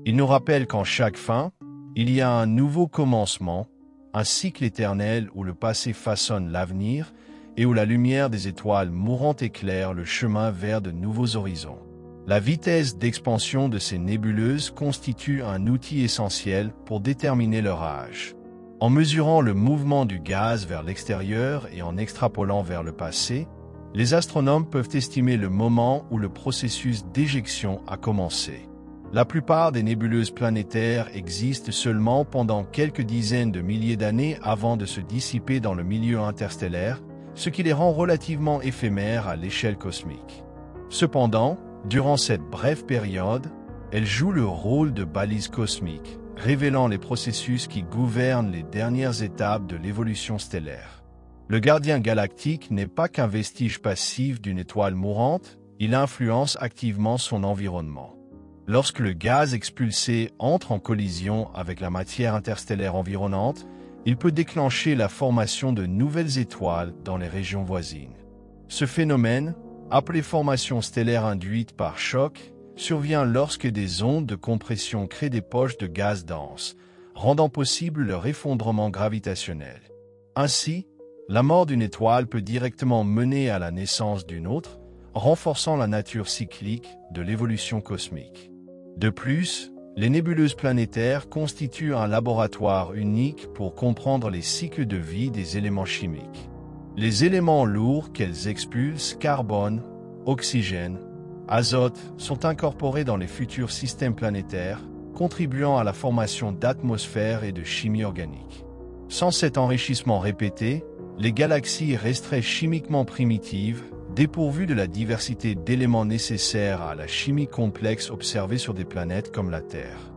Il nous rappelle qu'en chaque fin, il y a un nouveau commencement, un cycle éternel où le passé façonne l'avenir et où la lumière des étoiles mourantes éclaire le chemin vers de nouveaux horizons. La vitesse d'expansion de ces nébuleuses constitue un outil essentiel pour déterminer leur âge. En mesurant le mouvement du gaz vers l'extérieur et en extrapolant vers le passé, les astronomes peuvent estimer le moment où le processus d'éjection a commencé. La plupart des nébuleuses planétaires existent seulement pendant quelques dizaines de milliers d'années avant de se dissiper dans le milieu interstellaire, ce qui les rend relativement éphémères à l'échelle cosmique. Cependant, durant cette brève période, elles jouent le rôle de balises cosmiques, révélant les processus qui gouvernent les dernières étapes de l'évolution stellaire. Le gardien galactique n'est pas qu'un vestige passif d'une étoile mourante, il influence activement son environnement. Lorsque le gaz expulsé entre en collision avec la matière interstellaire environnante, il peut déclencher la formation de nouvelles étoiles dans les régions voisines. Ce phénomène, appelé formation stellaire induite par choc, survient lorsque des ondes de compression créent des poches de gaz denses, rendant possible leur effondrement gravitationnel. Ainsi, la mort d'une étoile peut directement mener à la naissance d'une autre, renforçant la nature cyclique de l'évolution cosmique. De plus, les nébuleuses planétaires constituent un laboratoire unique pour comprendre les cycles de vie des éléments chimiques. Les éléments lourds qu'elles expulsent, carbone, oxygène, azote, sont incorporés dans les futurs systèmes planétaires, contribuant à la formation d'atmosphères et de chimie organique. Sans cet enrichissement répété, les galaxies resteraient chimiquement primitives, dépourvues de la diversité d'éléments nécessaires à la chimie complexe observée sur des planètes comme la Terre.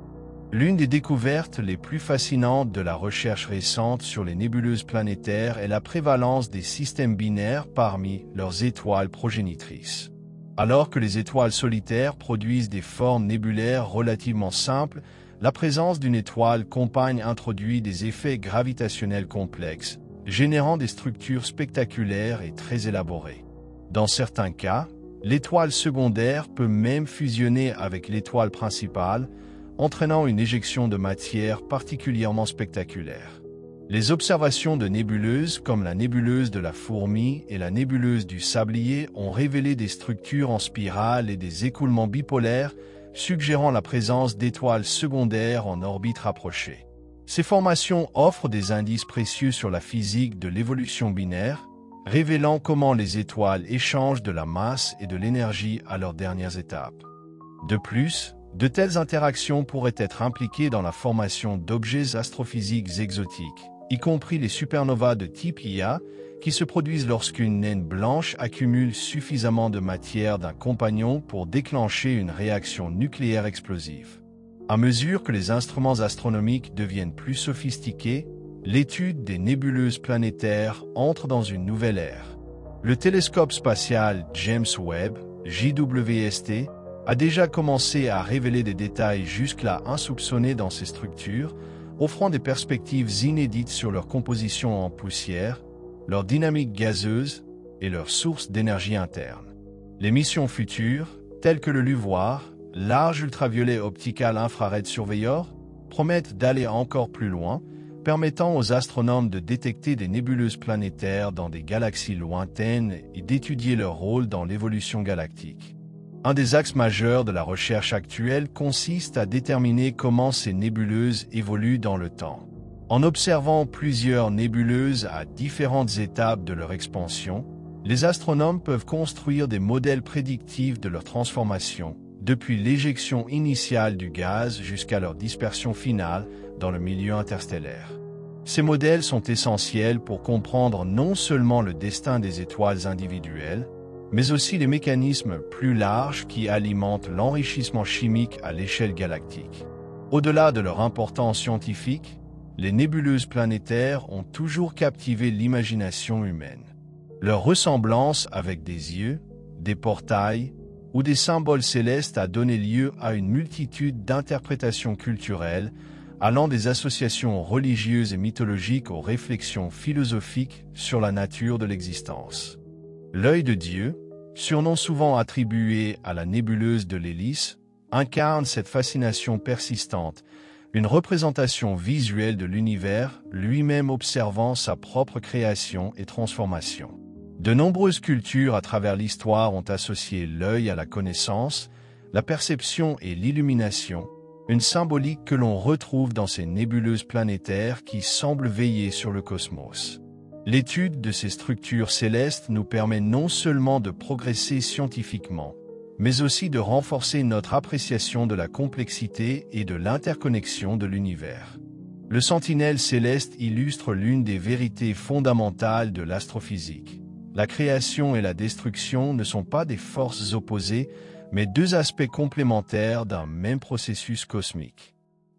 L'une des découvertes les plus fascinantes de la recherche récente sur les nébuleuses planétaires est la prévalence des systèmes binaires parmi leurs étoiles progénitrices. Alors que les étoiles solitaires produisent des formes nébulaires relativement simples, la présence d'une étoile compagne introduit des effets gravitationnels complexes, générant des structures spectaculaires et très élaborées. Dans certains cas, l'étoile secondaire peut même fusionner avec l'étoile principale, entraînant une éjection de matière particulièrement spectaculaire. Les observations de nébuleuses comme la nébuleuse de la Fourmi et la nébuleuse du Sablier ont révélé des structures en spirale et des écoulements bipolaires, suggérant la présence d'étoiles secondaires en orbite rapprochée. Ces formations offrent des indices précieux sur la physique de l'évolution binaire, révélant comment les étoiles échangent de la masse et de l'énergie à leurs dernières étapes. De plus, de telles interactions pourraient être impliquées dans la formation d'objets astrophysiques exotiques, y compris les supernovas de type Ia, qui se produisent lorsqu'une naine blanche accumule suffisamment de matière d'un compagnon pour déclencher une réaction nucléaire explosive. À mesure que les instruments astronomiques deviennent plus sophistiqués, l'étude des nébuleuses planétaires entre dans une nouvelle ère. Le télescope spatial James Webb, JWST, a déjà commencé à révéler des détails jusque-là insoupçonnés dans ces structures, offrant des perspectives inédites sur leur composition en poussière, leur dynamique gazeuse et leur source d'énergie interne. Les missions futures, telles que le LUVOIR, Large Ultraviolet Optical Infrared Surveyor, promettent d'aller encore plus loin, permettant aux astronomes de détecter des nébuleuses planétaires dans des galaxies lointaines et d'étudier leur rôle dans l'évolution galactique. Un des axes majeurs de la recherche actuelle consiste à déterminer comment ces nébuleuses évoluent dans le temps. En observant plusieurs nébuleuses à différentes étapes de leur expansion, les astronomes peuvent construire des modèles prédictifs de leur transformation, depuis l'éjection initiale du gaz jusqu'à leur dispersion finale dans le milieu interstellaire. Ces modèles sont essentiels pour comprendre non seulement le destin des étoiles individuelles, mais aussi les mécanismes plus larges qui alimentent l'enrichissement chimique à l'échelle galactique. Au-delà de leur importance scientifique, les nébuleuses planétaires ont toujours captivé l'imagination humaine. Leur ressemblance avec des yeux, des portails ou des symboles célestes a donné lieu à une multitude d'interprétations culturelles, allant des associations religieuses et mythologiques aux réflexions philosophiques sur la nature de l'existence. L'œil de Dieu, surnom souvent attribué à la nébuleuse de l'hélice, incarne cette fascination persistante, une représentation visuelle de l'univers, lui-même observant sa propre création et transformation. De nombreuses cultures à travers l'histoire ont associé l'œil à la connaissance, la perception et l'illumination, une symbolique que l'on retrouve dans ces nébuleuses planétaires qui semblent veiller sur le cosmos. L'étude de ces structures célestes nous permet non seulement de progresser scientifiquement, mais aussi de renforcer notre appréciation de la complexité et de l'interconnexion de l'univers. Le Sentinelle céleste illustre l'une des vérités fondamentales de l'astrophysique. La création et la destruction ne sont pas des forces opposées, mais deux aspects complémentaires d'un même processus cosmique.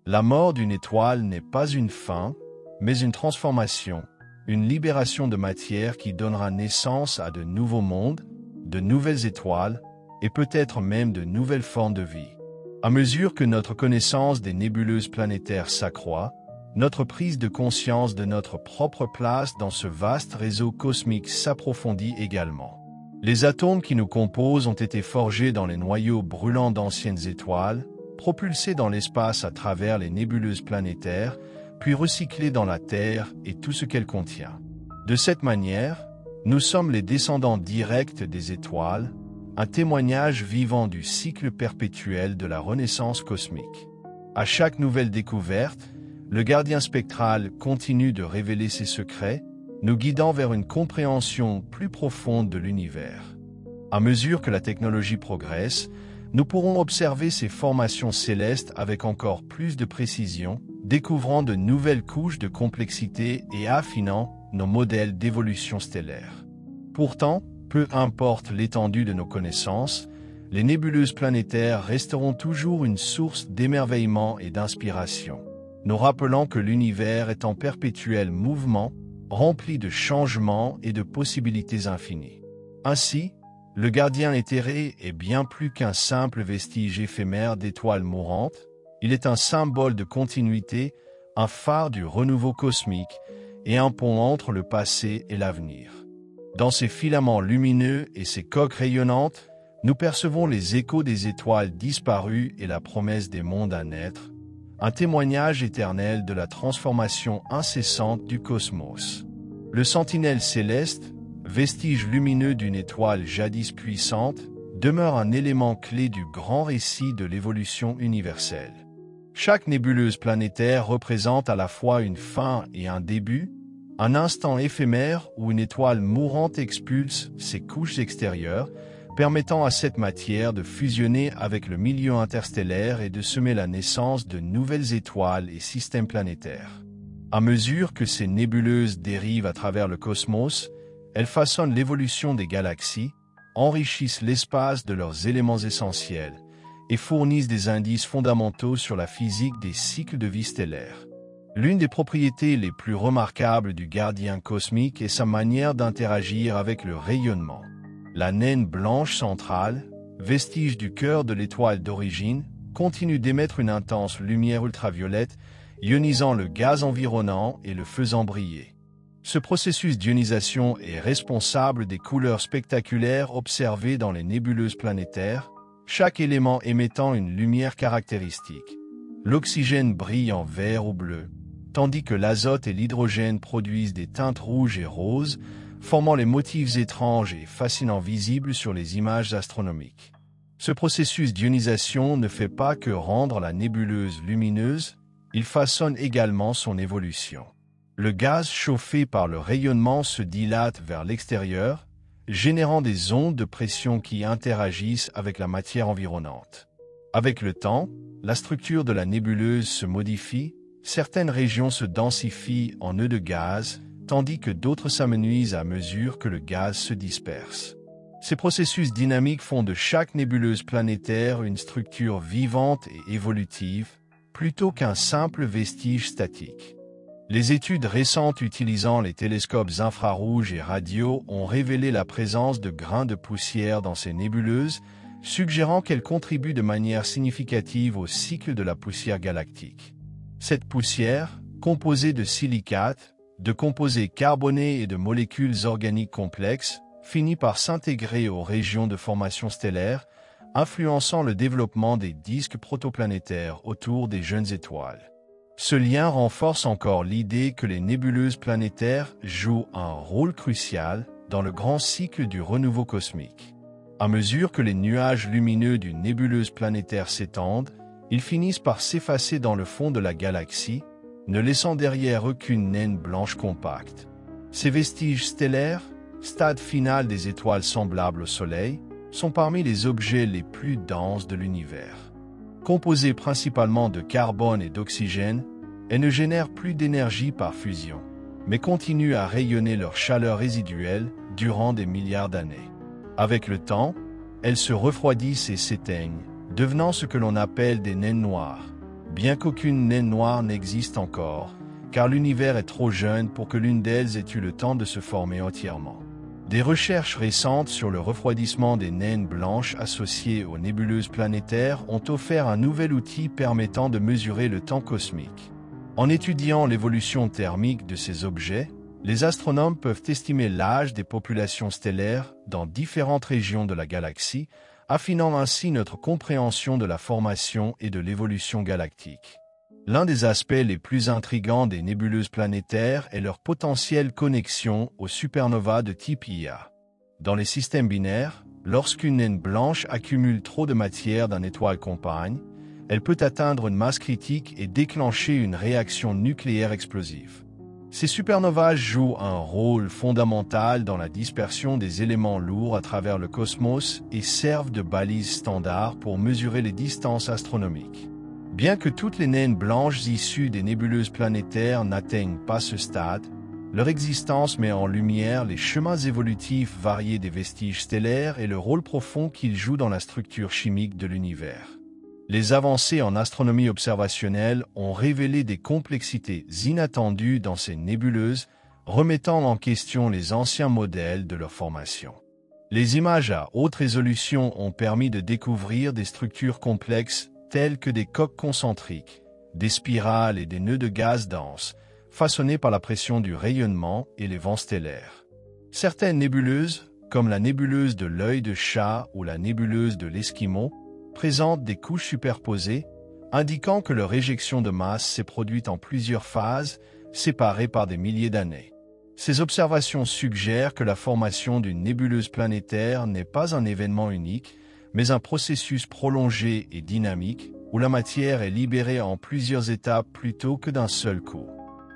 La mort d'une étoile n'est pas une fin, mais une transformation, une libération de matière qui donnera naissance à de nouveaux mondes, de nouvelles étoiles, et peut-être même de nouvelles formes de vie. À mesure que notre connaissance des nébuleuses planétaires s'accroît, notre prise de conscience de notre propre place dans ce vaste réseau cosmique s'approfondit également. Les atomes qui nous composent ont été forgés dans les noyaux brûlants d'anciennes étoiles, propulsés dans l'espace à travers les nébuleuses planétaires, puis recyclés dans la Terre et tout ce qu'elle contient. De cette manière, nous sommes les descendants directs des étoiles, un témoignage vivant du cycle perpétuel de la renaissance cosmique. À chaque nouvelle découverte, le gardien spectral continue de révéler ses secrets, nous guidant vers une compréhension plus profonde de l'univers. À mesure que la technologie progresse, nous pourrons observer ces formations célestes avec encore plus de précision, découvrant de nouvelles couches de complexité et affinant nos modèles d'évolution stellaire. Pourtant, peu importe l'étendue de nos connaissances, les nébuleuses planétaires resteront toujours une source d'émerveillement et d'inspiration, nous rappelant que l'univers est en perpétuel mouvement, rempli de changements et de possibilités infinies. Ainsi, le gardien éthéré est bien plus qu'un simple vestige éphémère d'étoiles mourantes, il est un symbole de continuité, un phare du renouveau cosmique et un pont entre le passé et l'avenir. Dans ses filaments lumineux et ses coques rayonnantes, nous percevons les échos des étoiles disparues et la promesse des mondes à naître, un témoignage éternel de la transformation incessante du cosmos. Le Sentinelle céleste, vestige lumineux d'une étoile jadis puissante, demeure un élément clé du grand récit de l'évolution universelle. Chaque nébuleuse planétaire représente à la fois une fin et un début, un instant éphémère où une étoile mourante expulse ses couches extérieures, permettant à cette matière de fusionner avec le milieu interstellaire et de semer la naissance de nouvelles étoiles et systèmes planétaires. À mesure que ces nébuleuses dérivent à travers le cosmos, elles façonnent l'évolution des galaxies, enrichissent l'espace de leurs éléments essentiels et fournissent des indices fondamentaux sur la physique des cycles de vie stellaire. L'une des propriétés les plus remarquables du gardien cosmique est sa manière d'interagir avec le rayonnement. La naine blanche centrale, vestige du cœur de l'étoile d'origine, continue d'émettre une intense lumière ultraviolette, ionisant le gaz environnant et le faisant briller. Ce processus d'ionisation est responsable des couleurs spectaculaires observées dans les nébuleuses planétaires, chaque élément émettant une lumière caractéristique. L'oxygène brille en vert ou bleu, tandis que l'azote et l'hydrogène produisent des teintes rouges et roses, formant les motifs étranges et fascinants visibles sur les images astronomiques. Ce processus d'ionisation ne fait pas que rendre la nébuleuse lumineuse, il façonne également son évolution. Le gaz chauffé par le rayonnement se dilate vers l'extérieur, générant des ondes de pression qui interagissent avec la matière environnante. Avec le temps, la structure de la nébuleuse se modifie, certaines régions se densifient en nœuds de gaz, tandis que d'autres s'amenuisent à mesure que le gaz se disperse. Ces processus dynamiques font de chaque nébuleuse planétaire une structure vivante et évolutive, plutôt qu'un simple vestige statique. Les études récentes utilisant les télescopes infrarouges et radio ont révélé la présence de grains de poussière dans ces nébuleuses, suggérant qu'elles contribuent de manière significative au cycle de la poussière galactique. Cette poussière, composée de silicates, de composés carbonés et de molécules organiques complexes, finit par s'intégrer aux régions de formation stellaire, influençant le développement des disques protoplanétaires autour des jeunes étoiles. Ce lien renforce encore l'idée que les nébuleuses planétaires jouent un rôle crucial dans le grand cycle du renouveau cosmique. À mesure que les nuages lumineux d'une nébuleuse planétaire s'étendent, ils finissent par s'effacer dans le fond de la galaxie, ne laissant derrière aucune naine blanche compacte. Ces vestiges stellaires, stade final des étoiles semblables au Soleil, sont parmi les objets les plus denses de l'univers. Composées principalement de carbone et d'oxygène, elles ne génèrent plus d'énergie par fusion, mais continuent à rayonner leur chaleur résiduelle durant des milliards d'années. Avec le temps, elles se refroidissent et s'éteignent, devenant ce que l'on appelle des naines noires, bien qu'aucune naine noire n'existe encore, car l'univers est trop jeune pour que l'une d'elles ait eu le temps de se former entièrement. Des recherches récentes sur le refroidissement des naines blanches associées aux nébuleuses planétaires ont offert un nouvel outil permettant de mesurer le temps cosmique. En étudiant l'évolution thermique de ces objets, les astronomes peuvent estimer l'âge des populations stellaires dans différentes régions de la galaxie, affinant ainsi notre compréhension de la formation et de l'évolution galactique. L'un des aspects les plus intrigants des nébuleuses planétaires est leur potentielle connexion aux supernovas de type Ia. Dans les systèmes binaires, lorsqu'une naine blanche accumule trop de matière d'une étoile compagne, elle peut atteindre une masse critique et déclencher une réaction nucléaire explosive. Ces supernovas jouent un rôle fondamental dans la dispersion des éléments lourds à travers le cosmos et servent de balise standard pour mesurer les distances astronomiques. Bien que toutes les naines blanches issues des nébuleuses planétaires n'atteignent pas ce stade, leur existence met en lumière les chemins évolutifs variés des vestiges stellaires et le rôle profond qu'ils jouent dans la structure chimique de l'univers. Les avancées en astronomie observationnelle ont révélé des complexités inattendues dans ces nébuleuses, remettant en question les anciens modèles de leur formation. Les images à haute résolution ont permis de découvrir des structures complexes telles que des coques concentriques, des spirales et des nœuds de gaz denses, façonnés par la pression du rayonnement et les vents stellaires. Certaines nébuleuses, comme la nébuleuse de l'œil de chat ou la nébuleuse de l'Esquimau, présentent des couches superposées, indiquant que leur éjection de masse s'est produite en plusieurs phases, séparées par des milliers d'années. Ces observations suggèrent que la formation d'une nébuleuse planétaire n'est pas un événement unique, mais un processus prolongé et dynamique, où la matière est libérée en plusieurs étapes plutôt que d'un seul coup.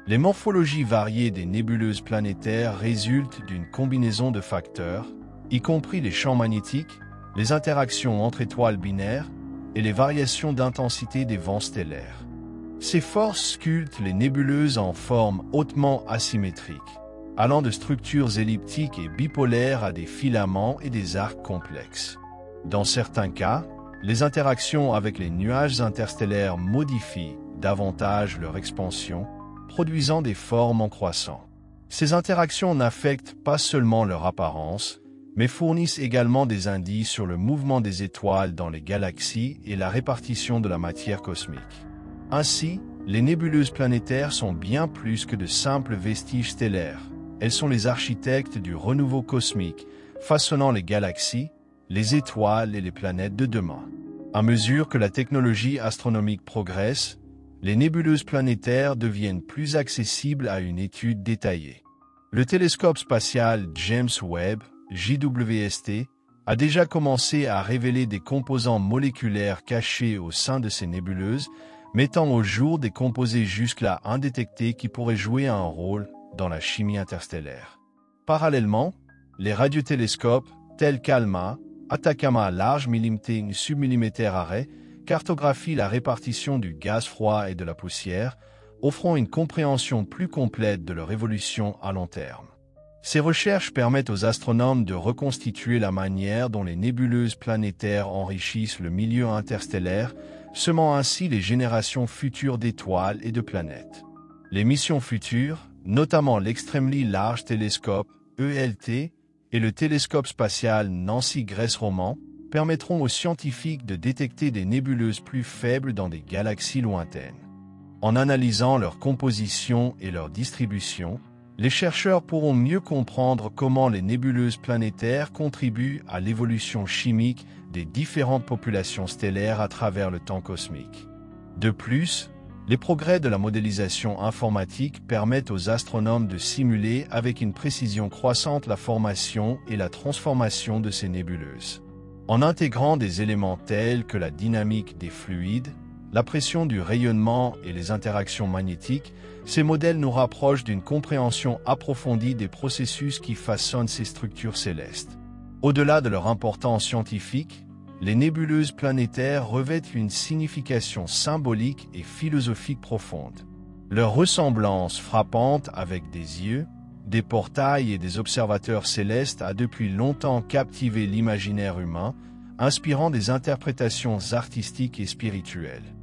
Les morphologies variées des nébuleuses planétaires résultent d'une combinaison de facteurs, y compris les champs magnétiques, les interactions entre étoiles binaires et les variations d'intensité des vents stellaires. Ces forces sculptent les nébuleuses en forme hautement asymétrique, allant de structures elliptiques et bipolaires à des filaments et des arcs complexes. Dans certains cas, les interactions avec les nuages interstellaires modifient davantage leur expansion, produisant des formes en croissant. Ces interactions n'affectent pas seulement leur apparence, mais fournissent également des indices sur le mouvement des étoiles dans les galaxies et la répartition de la matière cosmique. Ainsi, les nébuleuses planétaires sont bien plus que de simples vestiges stellaires. Elles sont les architectes du renouveau cosmique, façonnant les galaxies, les étoiles et les planètes de demain. À mesure que la technologie astronomique progresse, les nébuleuses planétaires deviennent plus accessibles à une étude détaillée. Le télescope spatial James Webb, JWST, a déjà commencé à révéler des composants moléculaires cachés au sein de ces nébuleuses, mettant au jour des composés jusque-là indétectés qui pourraient jouer un rôle dans la chimie interstellaire. Parallèlement, les radiotélescopes tels qu'ALMA, Atacama Large Millimething Submillimeter Array, cartographient la répartition du gaz froid et de la poussière, offrant une compréhension plus complète de leur évolution à long terme. Ces recherches permettent aux astronomes de reconstituer la manière dont les nébuleuses planétaires enrichissent le milieu interstellaire, semant ainsi les générations futures d'étoiles et de planètes. Les missions futures, notamment l'Extremely Large Telescope, ELT, et le télescope spatial Nancy Grace Roman, permettront aux scientifiques de détecter des nébuleuses plus faibles dans des galaxies lointaines. En analysant leur composition et leur distribution, les chercheurs pourront mieux comprendre comment les nébuleuses planétaires contribuent à l'évolution chimique des différentes populations stellaires à travers le temps cosmique. De plus, les progrès de la modélisation informatique permettent aux astronomes de simuler avec une précision croissante la formation et la transformation de ces nébuleuses. En intégrant des éléments tels que la dynamique des fluides, la pression du rayonnement et les interactions magnétiques, ces modèles nous rapprochent d'une compréhension approfondie des processus qui façonnent ces structures célestes. Au-delà de leur importance scientifique, les nébuleuses planétaires revêtent une signification symbolique et philosophique profonde. Leur ressemblance frappante avec des yeux, des portails et des observateurs célestes a depuis longtemps captivé l'imaginaire humain, inspirant des interprétations artistiques et spirituelles.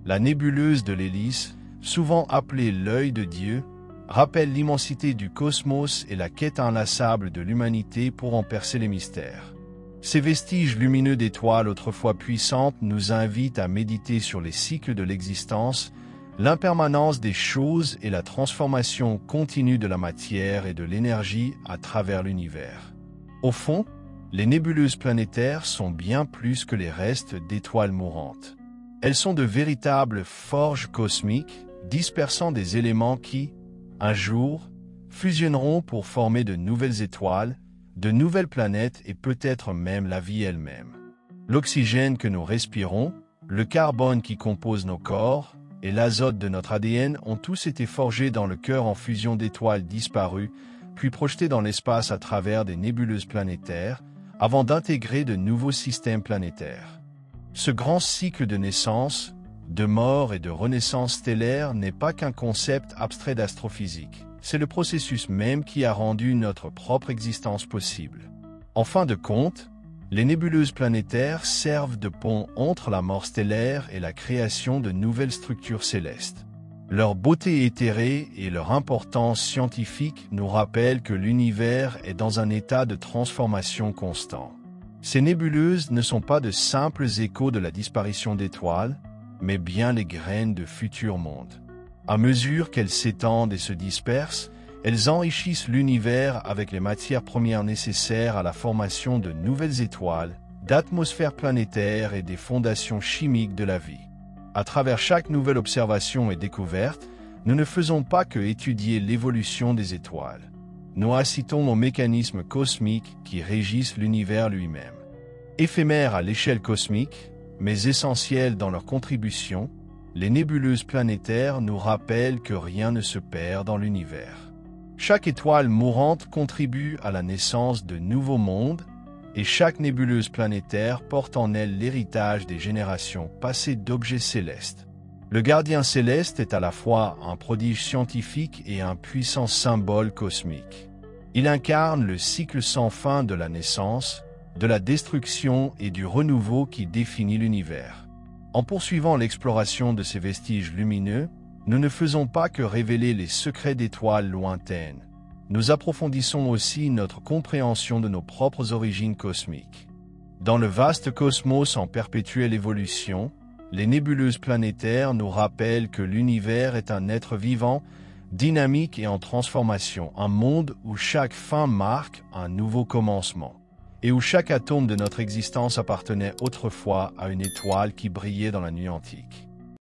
La nébuleuse de l'hélice, souvent appelée l'œil de Dieu, rappelle l'immensité du cosmos et la quête inlassable de l'humanité pour en percer les mystères. Ces vestiges lumineux d'étoiles autrefois puissantes nous invitent à méditer sur les cycles de l'existence, l'impermanence des choses et la transformation continue de la matière et de l'énergie à travers l'univers. Au fond, les nébuleuses planétaires sont bien plus que les restes d'étoiles mourantes. Elles sont de véritables forges cosmiques, dispersant des éléments qui, un jour, fusionneront pour former de nouvelles étoiles, de nouvelles planètes et peut-être même la vie elle-même. L'oxygène que nous respirons, le carbone qui compose nos corps et l'azote de notre ADN ont tous été forgés dans le cœur en fusion d'étoiles disparues, puis projetés dans l'espace à travers des nébuleuses planétaires, avant d'intégrer de nouveaux systèmes planétaires. Ce grand cycle de naissance, de mort et de renaissance stellaire n'est pas qu'un concept abstrait d'astrophysique. C'est le processus même qui a rendu notre propre existence possible. En fin de compte, les nébuleuses planétaires servent de pont entre la mort stellaire et la création de nouvelles structures célestes. Leur beauté éthérée et leur importance scientifique nous rappellent que l'univers est dans un état de transformation constant. Ces nébuleuses ne sont pas de simples échos de la disparition d'étoiles, mais bien les graines de futurs mondes. À mesure qu'elles s'étendent et se dispersent, elles enrichissent l'univers avec les matières premières nécessaires à la formation de nouvelles étoiles, d'atmosphères planétaires et des fondations chimiques de la vie. À travers chaque nouvelle observation et découverte, nous ne faisons pas que étudier l'évolution des étoiles. Nous incitons aux mécanismes cosmiques qui régissent l'univers lui-même. Éphémères à l'échelle cosmique, mais essentielles dans leur contribution, les nébuleuses planétaires nous rappellent que rien ne se perd dans l'univers. Chaque étoile mourante contribue à la naissance de nouveaux mondes, et chaque nébuleuse planétaire porte en elle l'héritage des générations passées d'objets célestes. Le gardien céleste est à la fois un prodige scientifique et un puissant symbole cosmique. Il incarne le cycle sans fin de la naissance, de la destruction et du renouveau qui définit l'univers. En poursuivant l'exploration de ces vestiges lumineux, nous ne faisons pas que révéler les secrets d'étoiles lointaines. Nous approfondissons aussi notre compréhension de nos propres origines cosmiques. Dans le vaste cosmos en perpétuelle évolution, les nébuleuses planétaires nous rappellent que l'univers est un être vivant, dynamique et en transformation, un monde où chaque fin marque un nouveau commencement, et où chaque atome de notre existence appartenait autrefois à une étoile qui brillait dans la nuit antique.